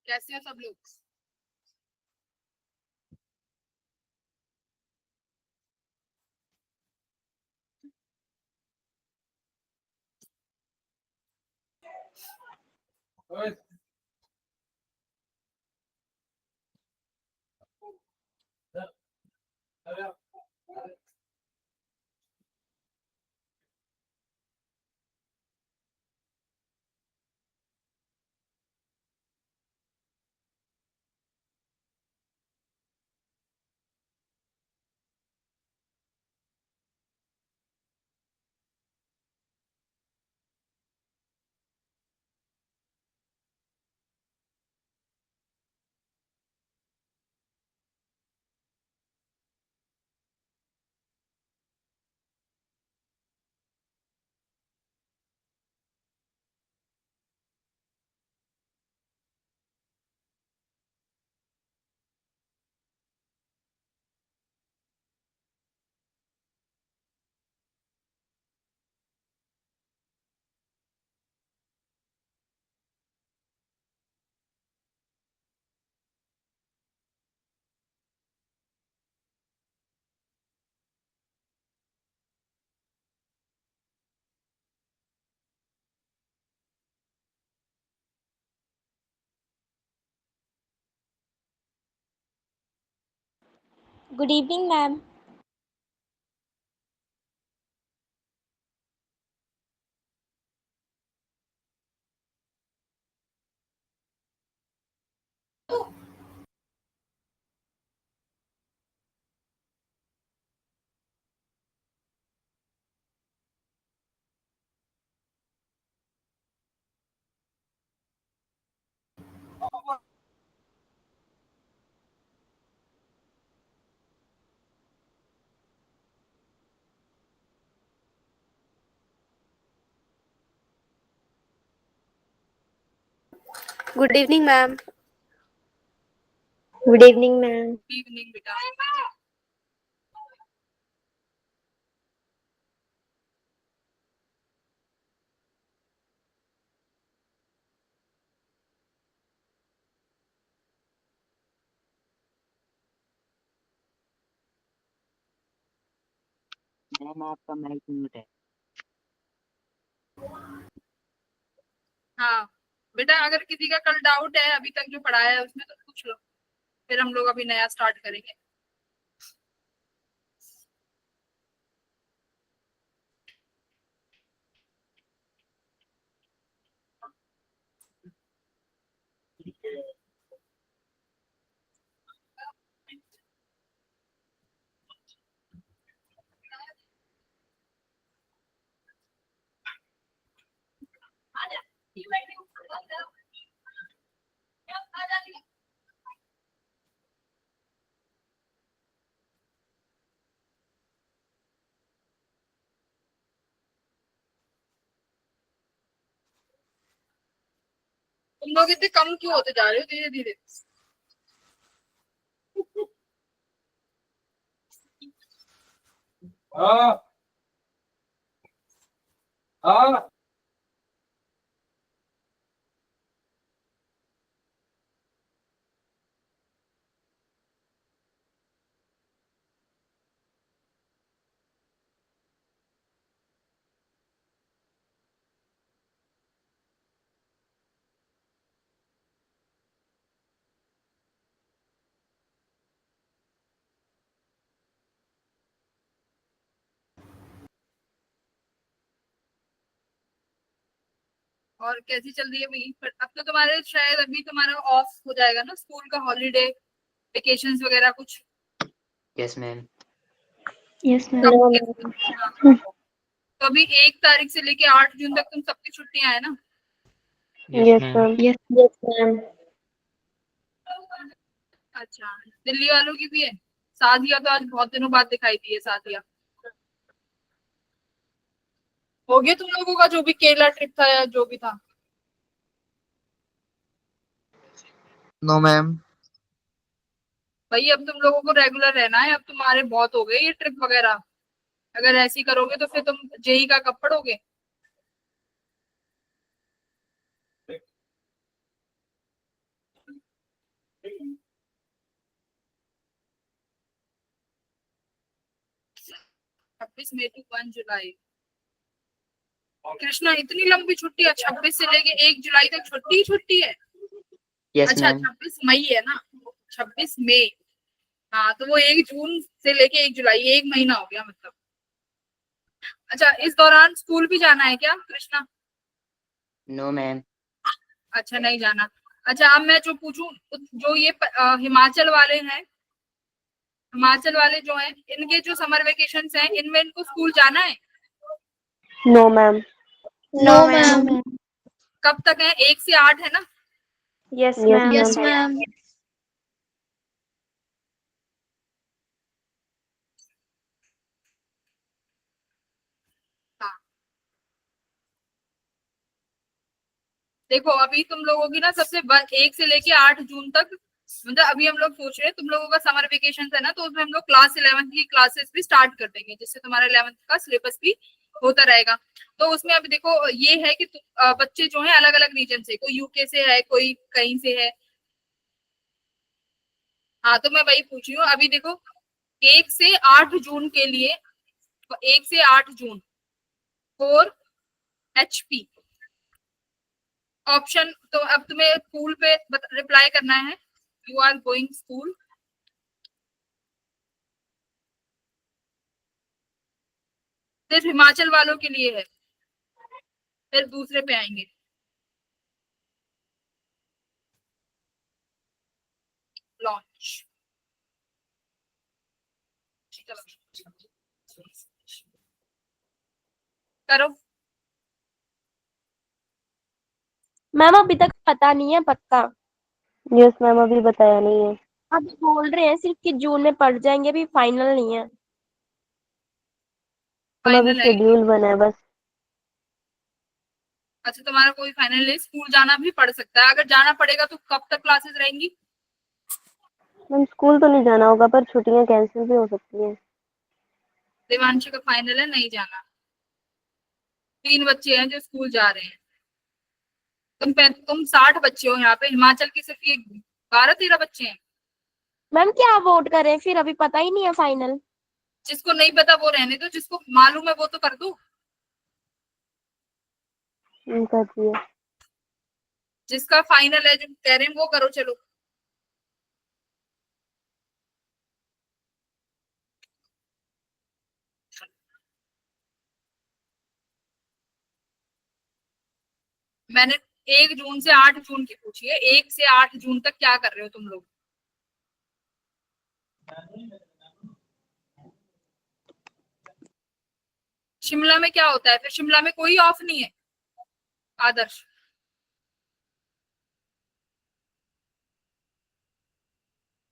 कैसे हो सब लोग? Good evening, ma'am. Good evening, ma'am. Good evening, ma'am. Evening बेटा। मैम आपका माइक म्यूट है। हाँ बेटा, अगर किसी का कल डाउट है अभी तक जो पढ़ाया है उसमें तो पूछ लो, फिर हम लोग अभी नया स्टार्ट करेंगे। तुम लोग इतने कम क्यों होते जा रहे हो धीरे धीरे? हाँ हाँ और कैसी चल रही है भाई? पर अब तो तुम्हारे शायद अभी तुम्हारा ऑफ हो जाएगा ना, स्कूल का हॉलीडे, वेकेशंस वगैरह कुछ? Yes ma'am. Yes, ma'am. कब No, के? ma'am. हाँ, तो अभी 1 तारीख से लेके 8 जून तक तुम सबकी छुट्टियां है ना? Yes, ma'am. Yes, yes, ma'am. अच्छा, दिल्ली वालों की भी है? सादिया तो आज बहुत दिनों बाद दिखाई दी है। सादिया, हो गया तुम लोगों का जो भी केरला ट्रिप था या जो भी था? No ma'am. भाई अब तुम लोगों को रेगुलर रहना है, अब तुम्हारे बहुत हो गए ये ट्रिप वगैरह। अगर ऐसे ही करोगे तो फिर तुम जेई का कब पढ़ोगे? 26 मई to 1 जुलाई। कृष्णा इतनी लंबी छुट्टी है, 26 से लेके 1 जुलाई तक छुट्टी छुट्टी है। Yes, अच्छा ma'am. 26 मई है ना, 26 मई। हाँ तो वो 1 जून से लेके 1 जुलाई, 1 महीना हो गया मतलब। अच्छा इस दौरान स्कूल भी जाना है क्या कृष्णा? No, ma'am. अच्छा नहीं जाना। अच्छा अब मैं जो पूछूं, जो ये हिमाचल वाले हैं, हिमाचल वाले जो हैं, इनके जो समर वेकेशंस हैं, इनमें इनको स्कूल जाना है? No, ma'am. No, ma'am. कब तक है? 1 से 8 है ना? Yes, Yes, ma'am. ma'am. हाँ देखो अभी तुम लोगों की ना सबसे 1 से लेके 8 जून तक, मतलब अभी हम लोग सोच रहे हैं तुम लोगों का समर वेकेशन है ना, तो उसमें हम लोग क्लास 11th की क्लासेस भी स्टार्ट कर देंगे, जिससे तुम्हारा 11th का सिलेबस भी होता रहेगा। तो उसमें अभी देखो ये है कि बच्चे जो है अलग अलग रीजन से, कोई यूके से है, कोई कहीं से है। हाँ तो मैं वही पूछ रही हूँ, अभी देखो 1 से 8 जून के लिए, 1 से 8 जून 4 HP ऑप्शन। तो अब तुम्हें स्कूल पे रिप्लाई करना है, यू आर गोइंग स्कूल। सिर्फ हिमाचल वालों के लिए है, फिर दूसरे पे आएंगे। लॉन्च करो। मैम अभी तक पता नहीं है पक्का। यस मैम अभी बताया नहीं है। अभी बोल रहे हैं सिर्फ कि जून में पढ़ जाएंगे, अभी फाइनल नहीं है। अभी फाइनल है? शेड्यूल बना है बस। अच्छा तुम्हारा कोई फाइनल है, स्कूल जाना भी पड़ सकता है। अगर जाना पड़ेगा तो कब तक क्लासेस रहेंगी? मैम स्कूल तो नहीं जाना होगा, पर छुट्टियां कैंसिल भी हो सकती हैं। देवांशी का फाइनल है, नहीं जाना। 3 बच्चे हैं जो स्कूल जा रहे हैं। तुम 60 बच्चे हो यहाँ पे, हिमाचल की सिर्फ ये 12-13 बच्चे हैं। मैम क्या वोट करें फिर, अभी पता ही नहीं है फाइनल। जिसको नहीं पता वो रहने दो, जिसको मालूम है वो तो कर दो। कर दिए। जिसका फाइनल है जो कह रहे हैं वो करो चलो। मैंने 1 जून से 8 जून की पूछी है, 1 से 8 जून तक क्या कर रहे हो तुम लोग? शिमला में क्या होता है फिर? शिमला में कोई ऑफ नहीं है आदर्श।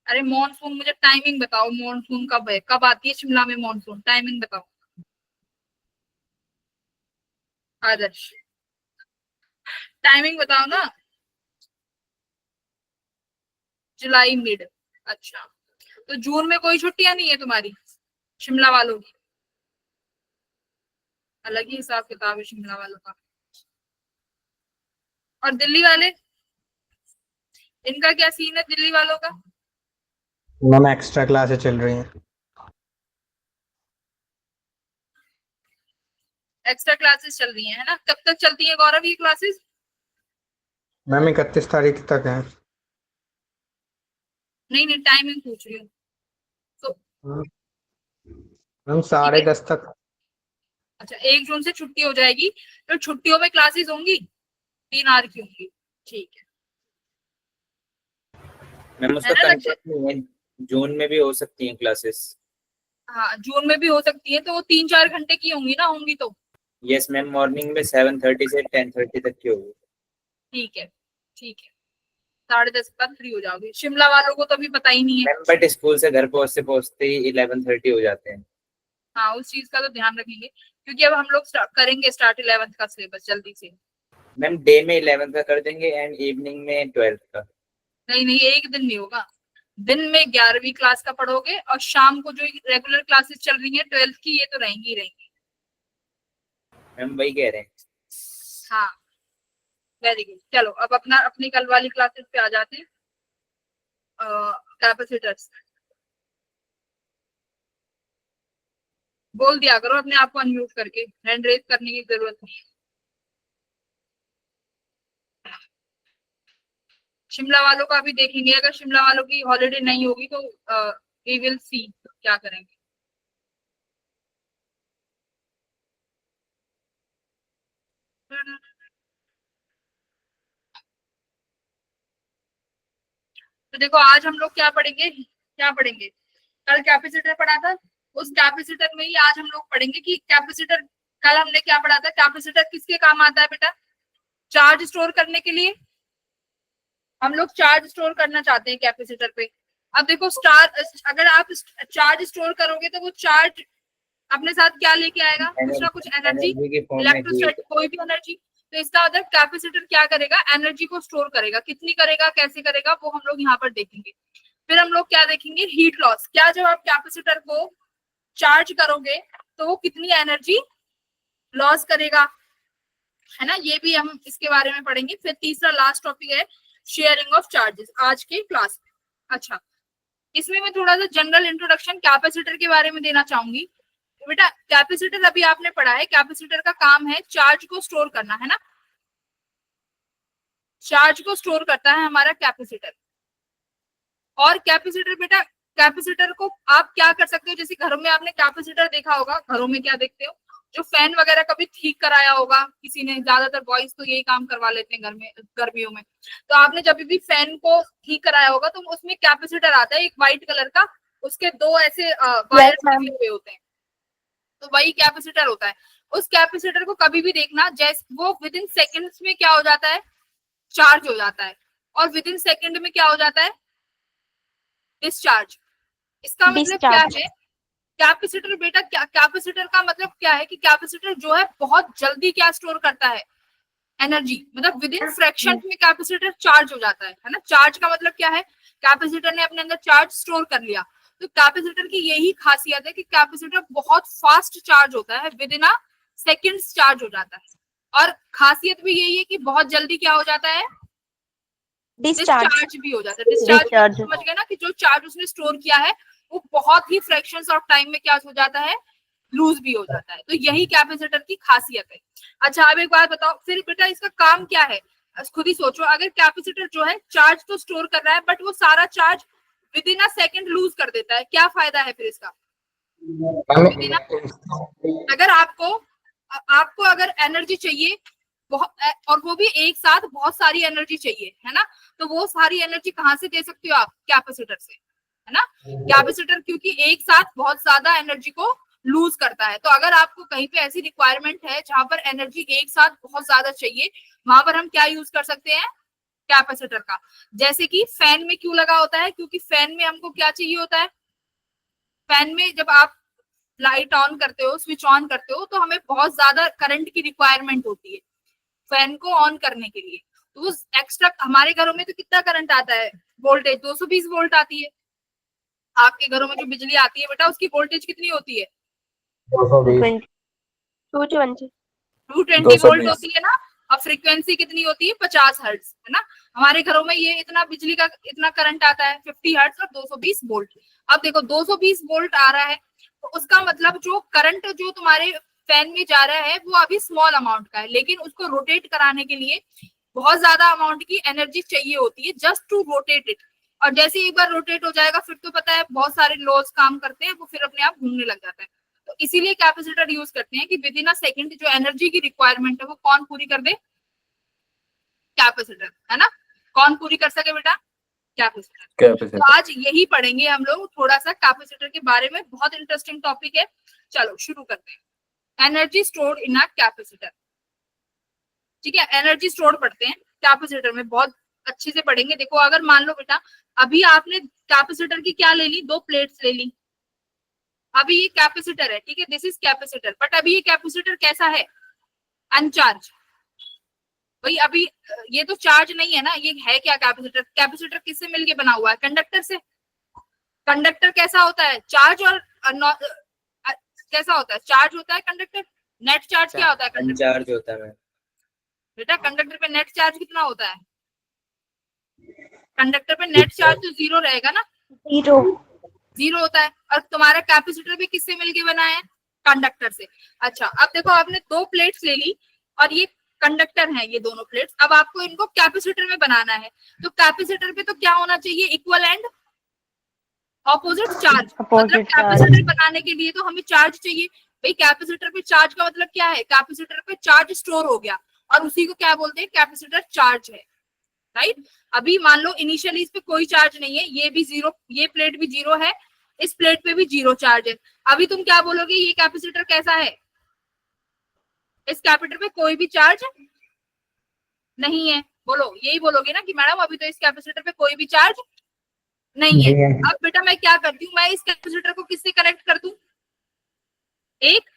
अरे मॉनसून, मुझे टाइमिंग बताओ, मॉनसून कब है, कब आती है शिमला में मॉनसून, टाइमिंग बताओ आदर्श, टाइमिंग बताओ ना। जुलाई मिड। अच्छा तो जून में कोई छुट्टियां नहीं है तुम्हारी शिमला वालों की? अलग ही हिसाब किताब है शिमला वालों का। और दिल्ली वाले, इनका क्या सीन है दिल्ली वालों का? मैम एक्स्ट्रा क्लासेस चल रही हैं। एक्स्ट्रा क्लासेस चल रही है ना? कब तक चलती है गौरव ये क्लासेस? मैम 31 तारीख तक है। नहीं नहीं टाइमिंग पूछ रही हूँ। तो मैम ठीक है। 10:30 तक। अच्छा 1 जून से छुट्टी हो जाएगी, तो छुट्टियों में क्लासेस होंगी, 3 आवर की होंगी। ठीक है मैम उसका ना लक्ष्य? कंफर्म नहीं है, जून में भी हो सकती हैं क्लासेस। हाँ जून में भी हो सकती है, तो वो 3-4 घंटे की होंगी ना, होंगी तो? यस मैम, मॉर्निंग में 7:30 से 10:30 तक की होगी। ठीक है ठीक है, 10:30 के बाद फ्री हो जाओगे। शिमला वालों को तो अभी पता ही नहीं है। मैम बट स्कूल से घर पहुंचते पहुंचते ही 11:30 हो जाते हैं। हाँ उस चीज का तो ध्यान रखेंगे, क्योंकि अब हम लोग करेंगे स्टार्ट 11th का सिलेबस जल्दी से। मैम डे में 11th का कर देंगे एंड इवनिंग में 12th का। नहीं नहीं एक दिन नहीं होगा, दिन में 11वीं क्लास का पढ़ोगे, और शाम को जो रेगुलर क्लासेस चल रही है 12th की, ये तो रहेंगी ही रहेंगी। मैम वही कह रहे हैं। हाँ वेरी गुड। चलो अब अपना अपनी कल वाली क्लासेस पे आ जाते हैं। कैपेसिटर्स, बोल दिया करो अपने आप को अनम्यूट करके, हैंड रेज करने की जरूरत नहीं है। शिमला वालों का भी देखेंगे, अगर शिमला वालों की हॉलीडे नहीं होगी तो वी विल सी क्या करेंगे। तो देखो आज हम लोग क्या पढ़ेंगे, कल कैपेसिटर पढ़ा था, उस कैपेसिटर में ही आज हम लोग पढ़ेंगे कि कैपेसिटर, कल हमने क्या पढ़ा था, कैपेसिटर किसके काम आता है बेटा, चार्ज स्टोर करने के लिए। हम लोग चार्ज स्टोर करना चाहते हैं कैपेसिटर पे। अब देखो अगर आप चार्ज स्टोर करोगे तो वो चार्ज अपने साथ क्या लेके आएगा, कुछ ना कुछ एनर्जी, के फॉर्म में इलेक्ट्रोस्टैट कोई भी एनर्जी। तो इसका मतलब कैपेसिटर क्या करेगा, एनर्जी को स्टोर करेगा। कितनी करेगा, कैसे करेगा, वो हम लोग यहाँ पर देखेंगे। फिर हम लोग क्या देखेंगे, हीट लॉस। क्या जब आप कैपेसिटर को चार्ज करोगे तो वो कितनी एनर्जी लॉस करेगा, है ना, ये भी हम इसके बारे में पढ़ेंगे। फिर तीसरा लास्ट टॉपिक है शेयरिंग ऑफ चार्जेस आज के क्लास में। अच्छा, इसमें मैं थोड़ा सा जनरल इंट्रोडक्शन कैपेसिटर के बारे में देना चाहूंगी। बेटा कैपेसिटर अभी आपने पढ़ा है, कैपेसिटर का काम है चार्ज को स्टोर करना, है ना, चार्ज को स्टोर करता है हमारा कैपेसिटर। और कैपेसिटर बेटा, कैपेसिटर को आप क्या कर सकते हो, जैसे घरों में आपने कैपेसिटर देखा होगा, घरों में क्या देखते हो, जो फैन वगैरह कभी ठीक कराया होगा किसी ने, ज्यादातर बॉयज तो यही काम करवा लेते हैं घर में गर्मियों में। तो आपने जब भी फैन को ठीक कराया होगा तो उसमें कैपेसिटर आता है एक व्हाइट कलर का, उसके दो ऐसे वायर लगे हुए होते हैं, तो वही कैपेसिटर होता है। उस कैपेसिटर को कभी भी देखना, जैसे वो विद इन सेकेंड्स में क्या हो जाता है, चार्ज हो जाता है, और विद इन सेकेंड में क्या हो जाता है, डिस्चार्ज। इसका मतलब क्या है, कैपेसिटर बेटा, कैपेसिटर का मतलब क्या है कि कैपेसिटर जो है बहुत जल्दी क्या स्टोर करता है, एनर्जी। मतलब विद इन फ्रैक्शन में कैपेसिटर चार्ज हो जाता है ना। चार्ज का मतलब क्या है, कैपेसिटर ने अपने अंदर चार्ज स्टोर कर लिया। तो कैपेसिटर की यही खासियत है कि कैपेसिटर बहुत फास्ट चार्ज होता है, with in a seconds charge हो जाता है। और खासियत भी यही है कि बहुत जल्दी क्या हो जाता है, डिस्चार्ज भी हो जाता है। डिस्चार्ज समझ गए ना, कि जो चार्ज उसने स्टोर किया है वो बहुत ही फ्रैक्शंस ऑफ टाइम में क्या हो जाता है, लूज भी हो जाता है। तो यही कैपेसिटर की खासियत है। अच्छा अब एक बात बताओ, फिर बेटा इसका काम क्या है, खुद ही सोचो। अगर कैपेसिटर जो है चार्ज तो स्टोर कर रहा है, बट वो सारा charge within a second lose कर देता है, क्या फायदा है फिर इसका। अगर आपको अगर एनर्जी चाहिए बहुत, और वो भी एक साथ बहुत सारी एनर्जी चाहिए, है ना, तो वो सारी एनर्जी कहाँ से दे सकते हो आप, कैपेसिटर से, है ना। कैपेसिटर क्योंकि एक साथ बहुत ज्यादा एनर्जी को लूज करता है। तो अगर आपको कहीं पे ऐसी रिक्वायरमेंट है जहां पर एनर्जी एक साथ बहुत ज्यादा चाहिए, वहां पर हम क्या यूज कर सकते हैं, कैपेसिटर का। जैसे कि फैन में क्यों लगा होता है, क्योंकि फैन में हमको क्या चाहिए होता है, फैन में जब आप लाइट ऑन करते हो, स्विच ऑन करते हो, तो हमें बहुत ज्यादा करंट की रिक्वायरमेंट होती है फैन को ऑन करने के लिए। तो उस एक्स्ट्रा, हमारे घरों में तो कितना करंट आता है, वोल्टेज 220 वोल्ट आती है। आपके घरों में जो बिजली आती है बेटा, उसकी वोल्टेज कितनी होती है, 220 वोल्ट होती है ना। अब फ्रीक्वेंसी कितनी होती है, 50 हर्ट्ज, है ना। हमारे घरों में ये इतना बिजली का इतना करंट आता है 50 हर्ट्ज और 220 वोल्ट। अब देखो 220 वोल्ट आ रहा है, तो उसका मतलब जो करंट जो तुम्हारे फैन में जा रहा है वो अभी स्मॉल अमाउंट का है, लेकिन उसको रोटेट कराने के लिए बहुत ज्यादा अमाउंट की एनर्जी चाहिए होती है, जस्ट टू रोटेट इट। और जैसे एक बार रोटेट हो जाएगा, फिर तो पता है बहुत सारे लॉज काम करते हैं, वो फिर अपने आप घूमने लग जाता है। तो इसीलिए कैपेसिटर यूज करते हैं कि विद इन अ सेकेंड जो एनर्जी की रिक्वायरमेंट है वो कौन पूरी कर दे, कैपेसिटर, है ना। कौन पूरी कर सके बेटा, कैपेसिटर। तो आज यही पढ़ेंगे हम लोग थोड़ा सा कैपेसिटर के बारे में, बहुत इंटरेस्टिंग टॉपिक है। चलो शुरू करते हैं। Energy stored in a capacitor, ठीक है, एनर्जी स्टोर पढ़ते हैं कैपेसिटर में, बहुत अच्छे से पढ़ेंगे। देखो अगर मान लो बेटा अभी आपने कैपेसिटर की क्या ले ली, दो प्लेट्स ले ली। अभी ये कैपेसिटर है, ठीक है, दिस इज कैपेसिटर, बट अभी ये कैपेसिटर कैसा है, अनचार्ज। भाई अभी ये तो चार्ज नहीं है ना, ये है क्या, कैपेसिटर। कैपेसिटर किससे मिलके बना हुआ है, कंडक्टर से। कंडक्टर कैसा होता है, चार्ज और कैसा होता है, चार्ज होता है कंडक्टर। नेट चार्ज क्या होता है, कंडक्टर चार्ज होता है बेटा। कंडक्टर पे नेट चार्ज कितना होता है, कंडक्टर पे नेट चार्ज तो जीरो रहेगा ना, जीरो होता है। और तुम्हारा कैपेसिटर भी किससे मिलके बना है, कंडक्टर से। अच्छा अब देखो आपने 2 प्लेट्स ले ली और ये कंडक्टर है ये दोनों प्लेट्स, अब आपको इनको कैपेसिटर में बनाना है, तो कैपेसिटर पे तो क्या होना चाहिए, इक्वल एंड ऑपोजिट चार्ज। मतलब कैपेसिटर बनाने के लिए तो हमें चार्ज चाहिए भाई, कैपेसिटर पे चार्ज का मतलब क्या है, कैपेसिटर पे चार्ज स्टोर हो गया और उसी को क्या बोलते हैं, कैपेसिटर चार्ज है, राइट। अभी मान लो इनिशियली इस पे कोई चार्ज नहीं है, ये भी जीरो, ये प्लेट भी जीरो है, इस प्लेट पे भी जीरो चार्ज है, अभी तुम क्या बोलोगे, ये कैपेसिटर कैसा है, इस कैपेसिटर पे कोई भी चार्ज नहीं है, बोलो, यही बोलोगे ना कि मैडम अभी तो इस कैपेसिटर पे कोई भी चार्ज नहीं है। अब बेटा मैं क्या करती हूँ, मैं इस कैपेसिटर को किससे कनेक्ट कर दूं, एक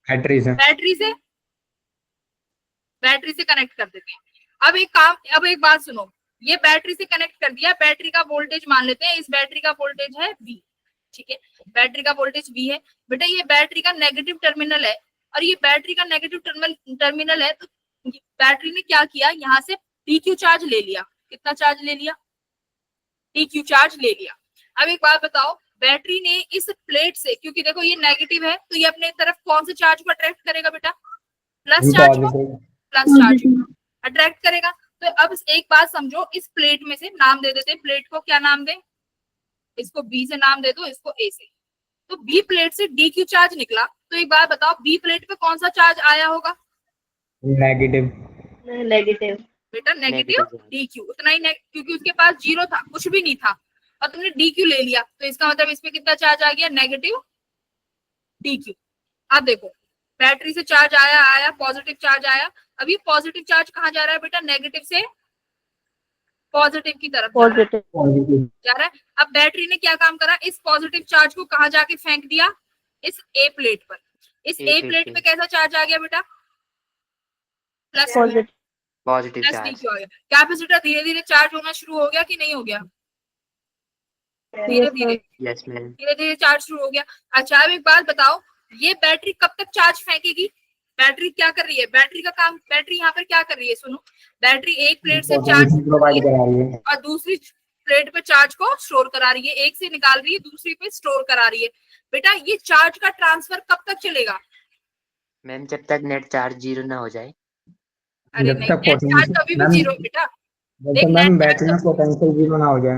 बैटरी से बैटरी से कनेक्ट कर देते हैं। अब एक बात सुनो, ये बैटरी से कनेक्ट कर दिया, बैटरी का वोल्टेज मान लेते हैं, इस बैटरी का वोल्टेज है V, ठीक है, बैटरी का वोल्टेज V है। बेटा ये बैटरी का नेगेटिव टर्मिनल है और ये बैटरी का नेगेटिव टर्मिनल है, तो बैटरी ने क्या किया, यहाँ से dq चार्ज ले लिया, कितना चार्ज ले लिया, dq चार्ज ले लिया। अब एक बात बताओ, बैटरी ने इस प्लेट से, क्योंकि देखो ये नेगेटिव है तो ये अपने तरफ कौन से चार्ज को अट्रैक्ट करेगा बेटा, प्लस चार्ज को अट्रैक्ट करेगा। तो अब एक बात समझो, इस प्लेट में से नाम दे देते, प्लेट को क्या नाम दे, इसको B से नाम दे दो, इसको A से, तो B प्लेट से dq चार्ज निकला, तो एक बात बताओ B प्लेट पे कौन सा चार्ज आया होगा, नेगेटिव बेटा नेगेटिव dq, उतना ही क्योंकि उसके पास जीरो था, कुछ भी नहीं था, और तुमने dq ले लिया, तो इसका मतलब इसमें कितना चार्ज आ गया, नेगेटिव dq। अब देखो बैटरी से चार्ज आया पॉजिटिव चार्ज आया, अब ये पॉजिटिव चार्ज कहाँ जा रहा है बेटा, नेगेटिव से पॉजिटिव की तरफ जा रहा है। अब बैटरी ने क्या काम करा, इस पॉजिटिव चार्ज को कहाँ जाके फेंक दिया, इस A प्लेट पर, इस A प्लेट पे कैसा चार्ज आ गया बेटा, प्लस पॉजिटिव चार्ज। dq आ गया। कैपेसिटर धीरे धीरे चार्ज होना शुरू हो गया कि नहीं हो गया, धीरे धीरे यस मैम। धीरे धीरे चार्ज शुरू हो गया। अच्छा अब एक बात बताओ, ये बैटरी कब तक चार्ज फेंकेगी, बैटरी क्या कर रही है, बैटरी का काम, बैटरी यहाँ पर क्या कर रही है, सुनो, बैटरी एक प्लेट से चार्ज प्रोवाइड करा रही है और दूसरी प्लेट पे चार्ज को स्टोर करा रही है, एक से निकाल रही है दूसरी पे स्टोर करा रही है। बेटा ये चार्ज का ट्रांसफर कब तक चलेगा, मैम जब तक नेट चार्ज जीरो ना हो जाए। अरे जब नहीं, तक नेट चार्ज कभी भी जीरो बेटा, तो मैम बैटरी में पोटेंशियल जीरो ना हो जाए।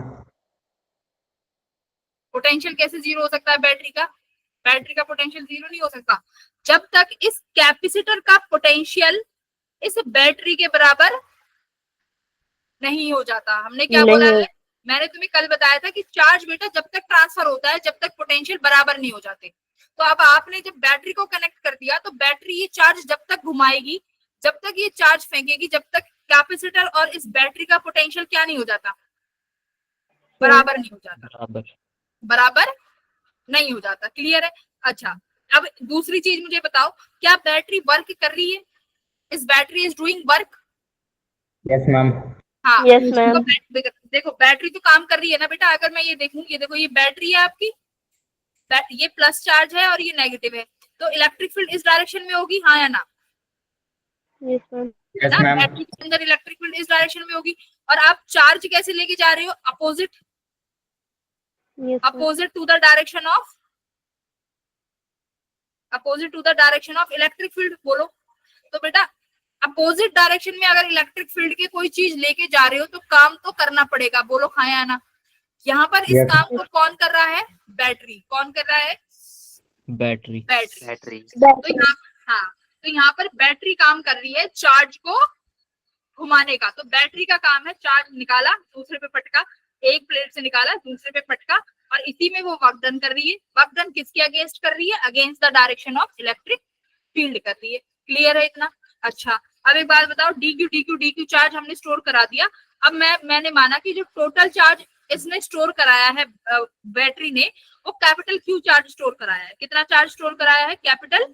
पोटेंशियल कैसे जीरो हो सकता है बैटरी का, बैटरी का पोटेंशियल जीरो नहीं हो सकता जब तक इस कैपेसिटर का पोटेंशियल इस बैटरी के बराबर नहीं हो जाता। हमने क्या बोला है, मैंने तुम्हें कल बताया था कि चार्ज बेटा जब तक ट्रांसफर होता है, जब तक पोटेंशियल बराबर नहीं हो जाते। तो अब आपने जब बैटरी को कनेक्ट कर दिया, तो बैटरी ये चार्ज जब तक घुमाएगी, जब तक ये चार्ज फेंकेगी, जब तक कैपेसिटर और इस बैटरी का पोटेंशियल क्या नहीं हो जाता, बराबर नहीं हो जाता, बराबर नहीं हो जाता। क्लियर है। अच्छा अब दूसरी चीज मुझे बताओ, क्या बैटरी वर्क कर रही है, इस battery is doing work, yes ma'am. हाँ Yes, ma'am. देखो बैटरी तो काम कर रही है ना बेटा। अगर मैं ये देखूं, ये देखो ये बैटरी है आपकी, ये प्लस चार्ज है और ये नेगेटिव है, तो इलेक्ट्रिक फील्ड इस डायरेक्शन में होगी, हाँ या ना, यस मैम यस ना, मैम। बैटरी के अंदर इलेक्ट्रिक फील्ड इस डायरेक्शन में होगी। और आप चार्ज कैसे लेके जा रहे हो, opposite, yes opposite to the direction of, opposite to the direction of electric field. बोलो तो बेटा, अपोजिट डायरेक्शन में अगर इलेक्ट्रिक फील्ड की कोई चीज लेके जा रहे हो तो काम तो करना पड़ेगा। बोलो हाँ या ना। यहाँ पर इस Yes. काम को कौन कर रहा है, बैटरी। कौन कर रहा है, बैटरी। बैटरी। बैटरी। तो यहाँ पर बैटरी काम कर रही है चार्ज को घुमाने का। तो बैटरी का काम है, चार्ज निकाला दूसरे पे पटका, एक प्लेट से निकाला दूसरे पे पटका, और इसी में वो वर्क डन कर रही है। वर्क डन किसके अगेंस्ट कर रही है, against the direction of electric field कर रही है। क्लियर है इतना। अच्छा अब एक बात बताओ, डीक्यू चार्ज हमने स्टोर करा दिया। अब मैंने माना कि जो टोटल चार्ज इसने स्टोर कराया है बैटरी ने, वो कैपिटल क्यू चार्ज स्टोर कराया है। कितना चार्ज स्टोर कराया है, कैपिटल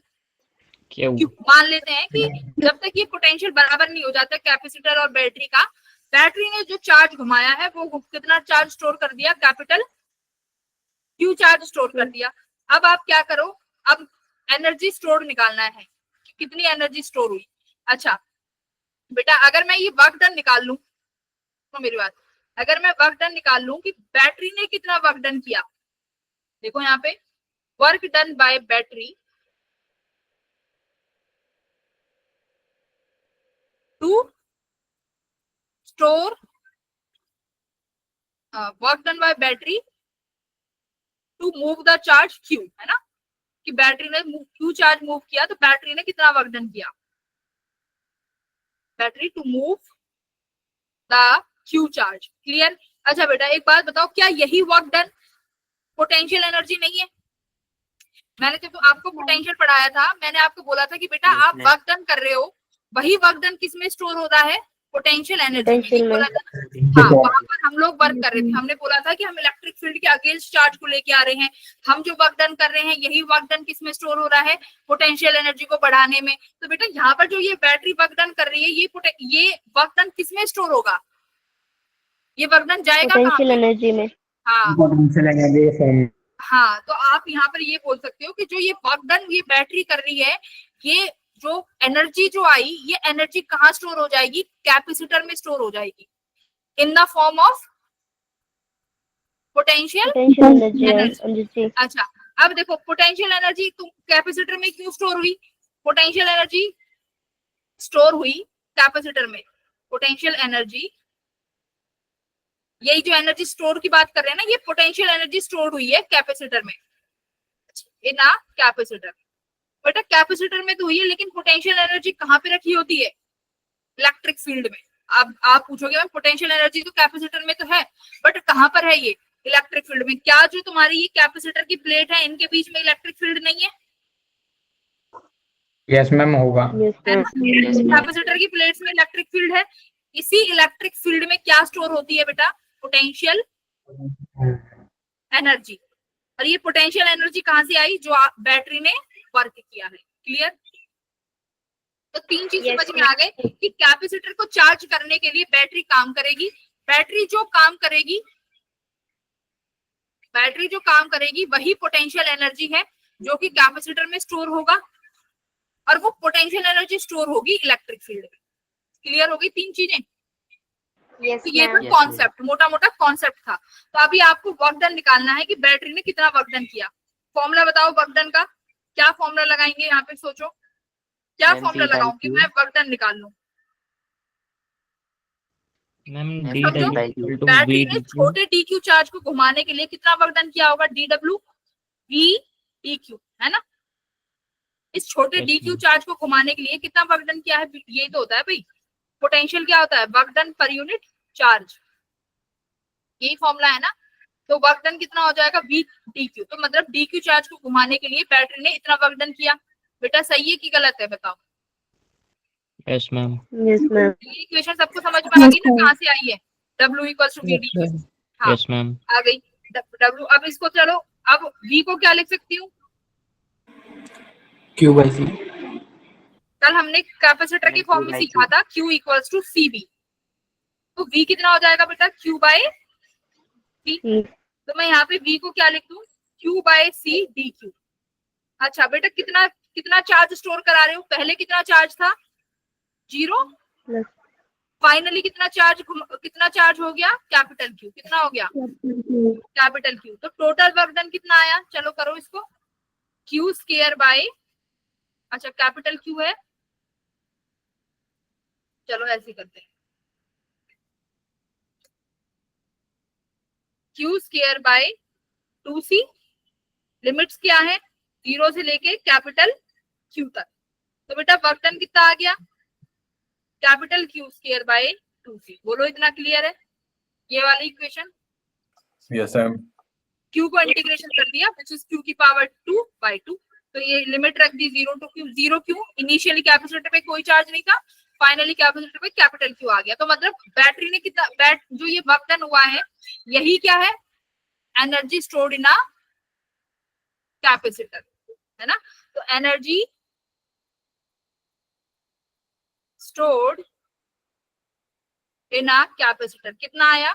क्यू। मान लेते हैं कि जब तक ये पोटेंशियल बराबर नहीं हो जाता कैपेसिटर और बैटरी का, बैटरी ने जो चार्ज घुमाया है वो कितना चार्ज स्टोर कर दिया, कैपिटल क्यू चार्ज स्टोर कर दिया। अब आप क्या करो, अब एनर्जी स्टोर निकालना है, कितनी एनर्जी स्टोर हुई। अच्छा बेटा अगर मैं ये वर्क डन निकाल लूं, तो मेरी बात, अगर मैं वर्क डन निकाल लूं कि बैटरी ने कितना वर्क डन किया, देखो यहाँ पे work done by battery to store work done by battery to move the charge Q, है ना, कि बैटरी ने क्यू चार्ज मूव किया तो बैटरी ने कितना वर्क डन किया, battery to move the Q charge. Clear? अच्छा बेटा एक बात बताओ, क्या यही वर्क डन पोटेंशियल एनर्जी नहीं है? मैंने जब आपको पोटेंशियल पढ़ाया था मैंने आपको बोला था कि बेटा आप वर्क डन कर रहे हो, वही वर्क डन किस में स्टोर होता है? पोटेंशियल एनर्जी में। बोला था हाँ, वहां पर हम लोग वर्क कर रहे थे, हमने बोला था कि हम इलेक्ट्रिक फील्ड के अगेंस्ट चार्ज को लेके आ रहे हैं, हम जो वर्क डन कर रहे हैं यही वर्क डन किस में स्टोर हो रहा है? पोटेंशियल एनर्जी को बढ़ाने में। तो बेटा यहाँ पर जो ये बैटरी वर्क डन कर रही है ये वर्क डन किस में स्टोर होगा? ये वर्क डन जाएगा कहाँ पोटेंशियल पे? एनर्जी में। हाँ पोटेंशियल एनर्जी फॉर्म। हाँ, तो आप यहाँ पर ये बोल सकते हो कि जो ये वर्क डन ये बैटरी कर रही है, ये जो एनर्जी जो आई ये एनर्जी कहाँ स्टोर हो जाएगी? कैपेसिटर में स्टोर हो जाएगी in the form of potential energy. अच्छा अब देखो पोटेंशियल एनर्जी तुम कैपेसिटर में क्यों स्टोर हुई? पोटेंशियल एनर्जी स्टोर हुई कैपेसिटर में। पोटेंशियल एनर्जी, यही जो एनर्जी स्टोर की बात कर रहे हैं ना, ये पोटेंशियल एनर्जी स्टोर हुई है कैपेसिटर में, इन अ कैपेसिटर। बेटा कैपेसिटर में तो हुई है, लेकिन पोटेंशियल एनर्जी कहाँ पे रखी होती है? इलेक्ट्रिक फील्ड में। अब आप पूछोगे मैम पोटेंशियल एनर्जी तो कैपेसिटर में तो है, बट कहाँ पर है ये? इलेक्ट्रिक फील्ड में। क्या जो तुम्हारी ये कैपेसिटर की प्लेट है इनके बीच में इलेक्ट्रिक फील्ड नहीं है? यस मैम होगा। कैपेसिटर की प्लेट्स में इलेक्ट्रिक फील्ड है, इसी इलेक्ट्रिक फील्ड में क्या स्टोर होती है बेटा? Potential energy. और ये पोटेंशियल एनर्जी कहाँ से आई? जो बैटरी ने वर्क किया है। क्लियर? तो तीन चीज समझ में आ गए कि कैपेसिटर को चार्ज करने के लिए बैटरी काम करेगी, बैटरी जो काम करेगी वही पोटेंशियल एनर्जी है जो कि कैपेसिटर में स्टोर होगा, और वो पोटेंशियल एनर्जी स्टोर होगी इलेक्ट्रिक फील्ड में। क्लियर हो गई तीन चीजें? तो ये तो कॉन्सेप्ट, मोटा मोटा कॉन्सेप्ट था। तो अभी आपको वर्क डन निकालना है कि बैटरी ने कितना वर्क डन किया। फॉर्मूला बताओ वर्क डन का, क्या फॉर्मूला लगाएंगे? यहाँ पे सोचो क्या फॉर्मूला लगाऊं कि मैं वर्क डन निकाल लूं। बैटरी ने छोटे डी क्यू चार्ज को घुमाने के लिए कितना वर्क डन किया होगा? DW V DQ, है ना। इस छोटे डी क्यू चार्ज को घुमाने के लिए कितना वर्क डन किया है? ये तो होता है भाई पोटेंशियल। क्या होता है? Work done per unit charge, यही फॉर्मूला है ना। तो वर्क डन कितना हो जाएगा? V DQ। तो मतलब डी क्यू चार्ज को घुमाने के लिए बैटरी ने इतना वर्क डन किया। बेटा सही है कि गलत है बताओ? Yes ma'am. ये इक्वेशन सबको समझ में आ गई ना कहाँ से आई है? W = V DQ। हाँ यस मैम। आ गई W। अब इसको चलो, अब V को क्या लिख सकती हूँ? Q/C। कल हमने कैपेसिटर के फॉर्म में सीखा था Q = CB। तो V कितना हो जाएगा बेटा? Q/C। तो मैं यहाँ पे V को क्या लिख दूं? Q/C DQ। अच्छा बेटा कितना चार्ज स्टोर करा रहे हो? पहले कितना चार्ज था? 0। फाइनली कितना चार्ज हो गया? Capital Q। कितना हो गया? Capital Q। तो टोटल वर्क डन कितना आया? चलो करो इसको। Q²/, अच्छा कैपिटल Q है, चलो ऐसे करते हैं, Q²/2C। लिमिट्स क्या है? 0 से लेके कैपिटल Q तक। तो बेटा वर्क डन कितना आ गया? Capital Q²/2C। बोलो इतना क्लियर है ये वाली इक्वेशन? Yes ma'am. Q को इंटीग्रेशन कर दिया विच इज Q⁴2/2। तो ये लिमिट रख दी 0 to Q। 0 क्यों? इनिशियली कैपेसिटर पे कोई चार्ज नहीं था, फाइनली कैपेसिटर पे कैपिटल Q आ गया। तो मतलब बैटरी ने कितना जो ये वर्क डन हुआ है यही क्या है? Energy stored in a capacitor, है ना। तो energy stored in a capacitor कितना आया?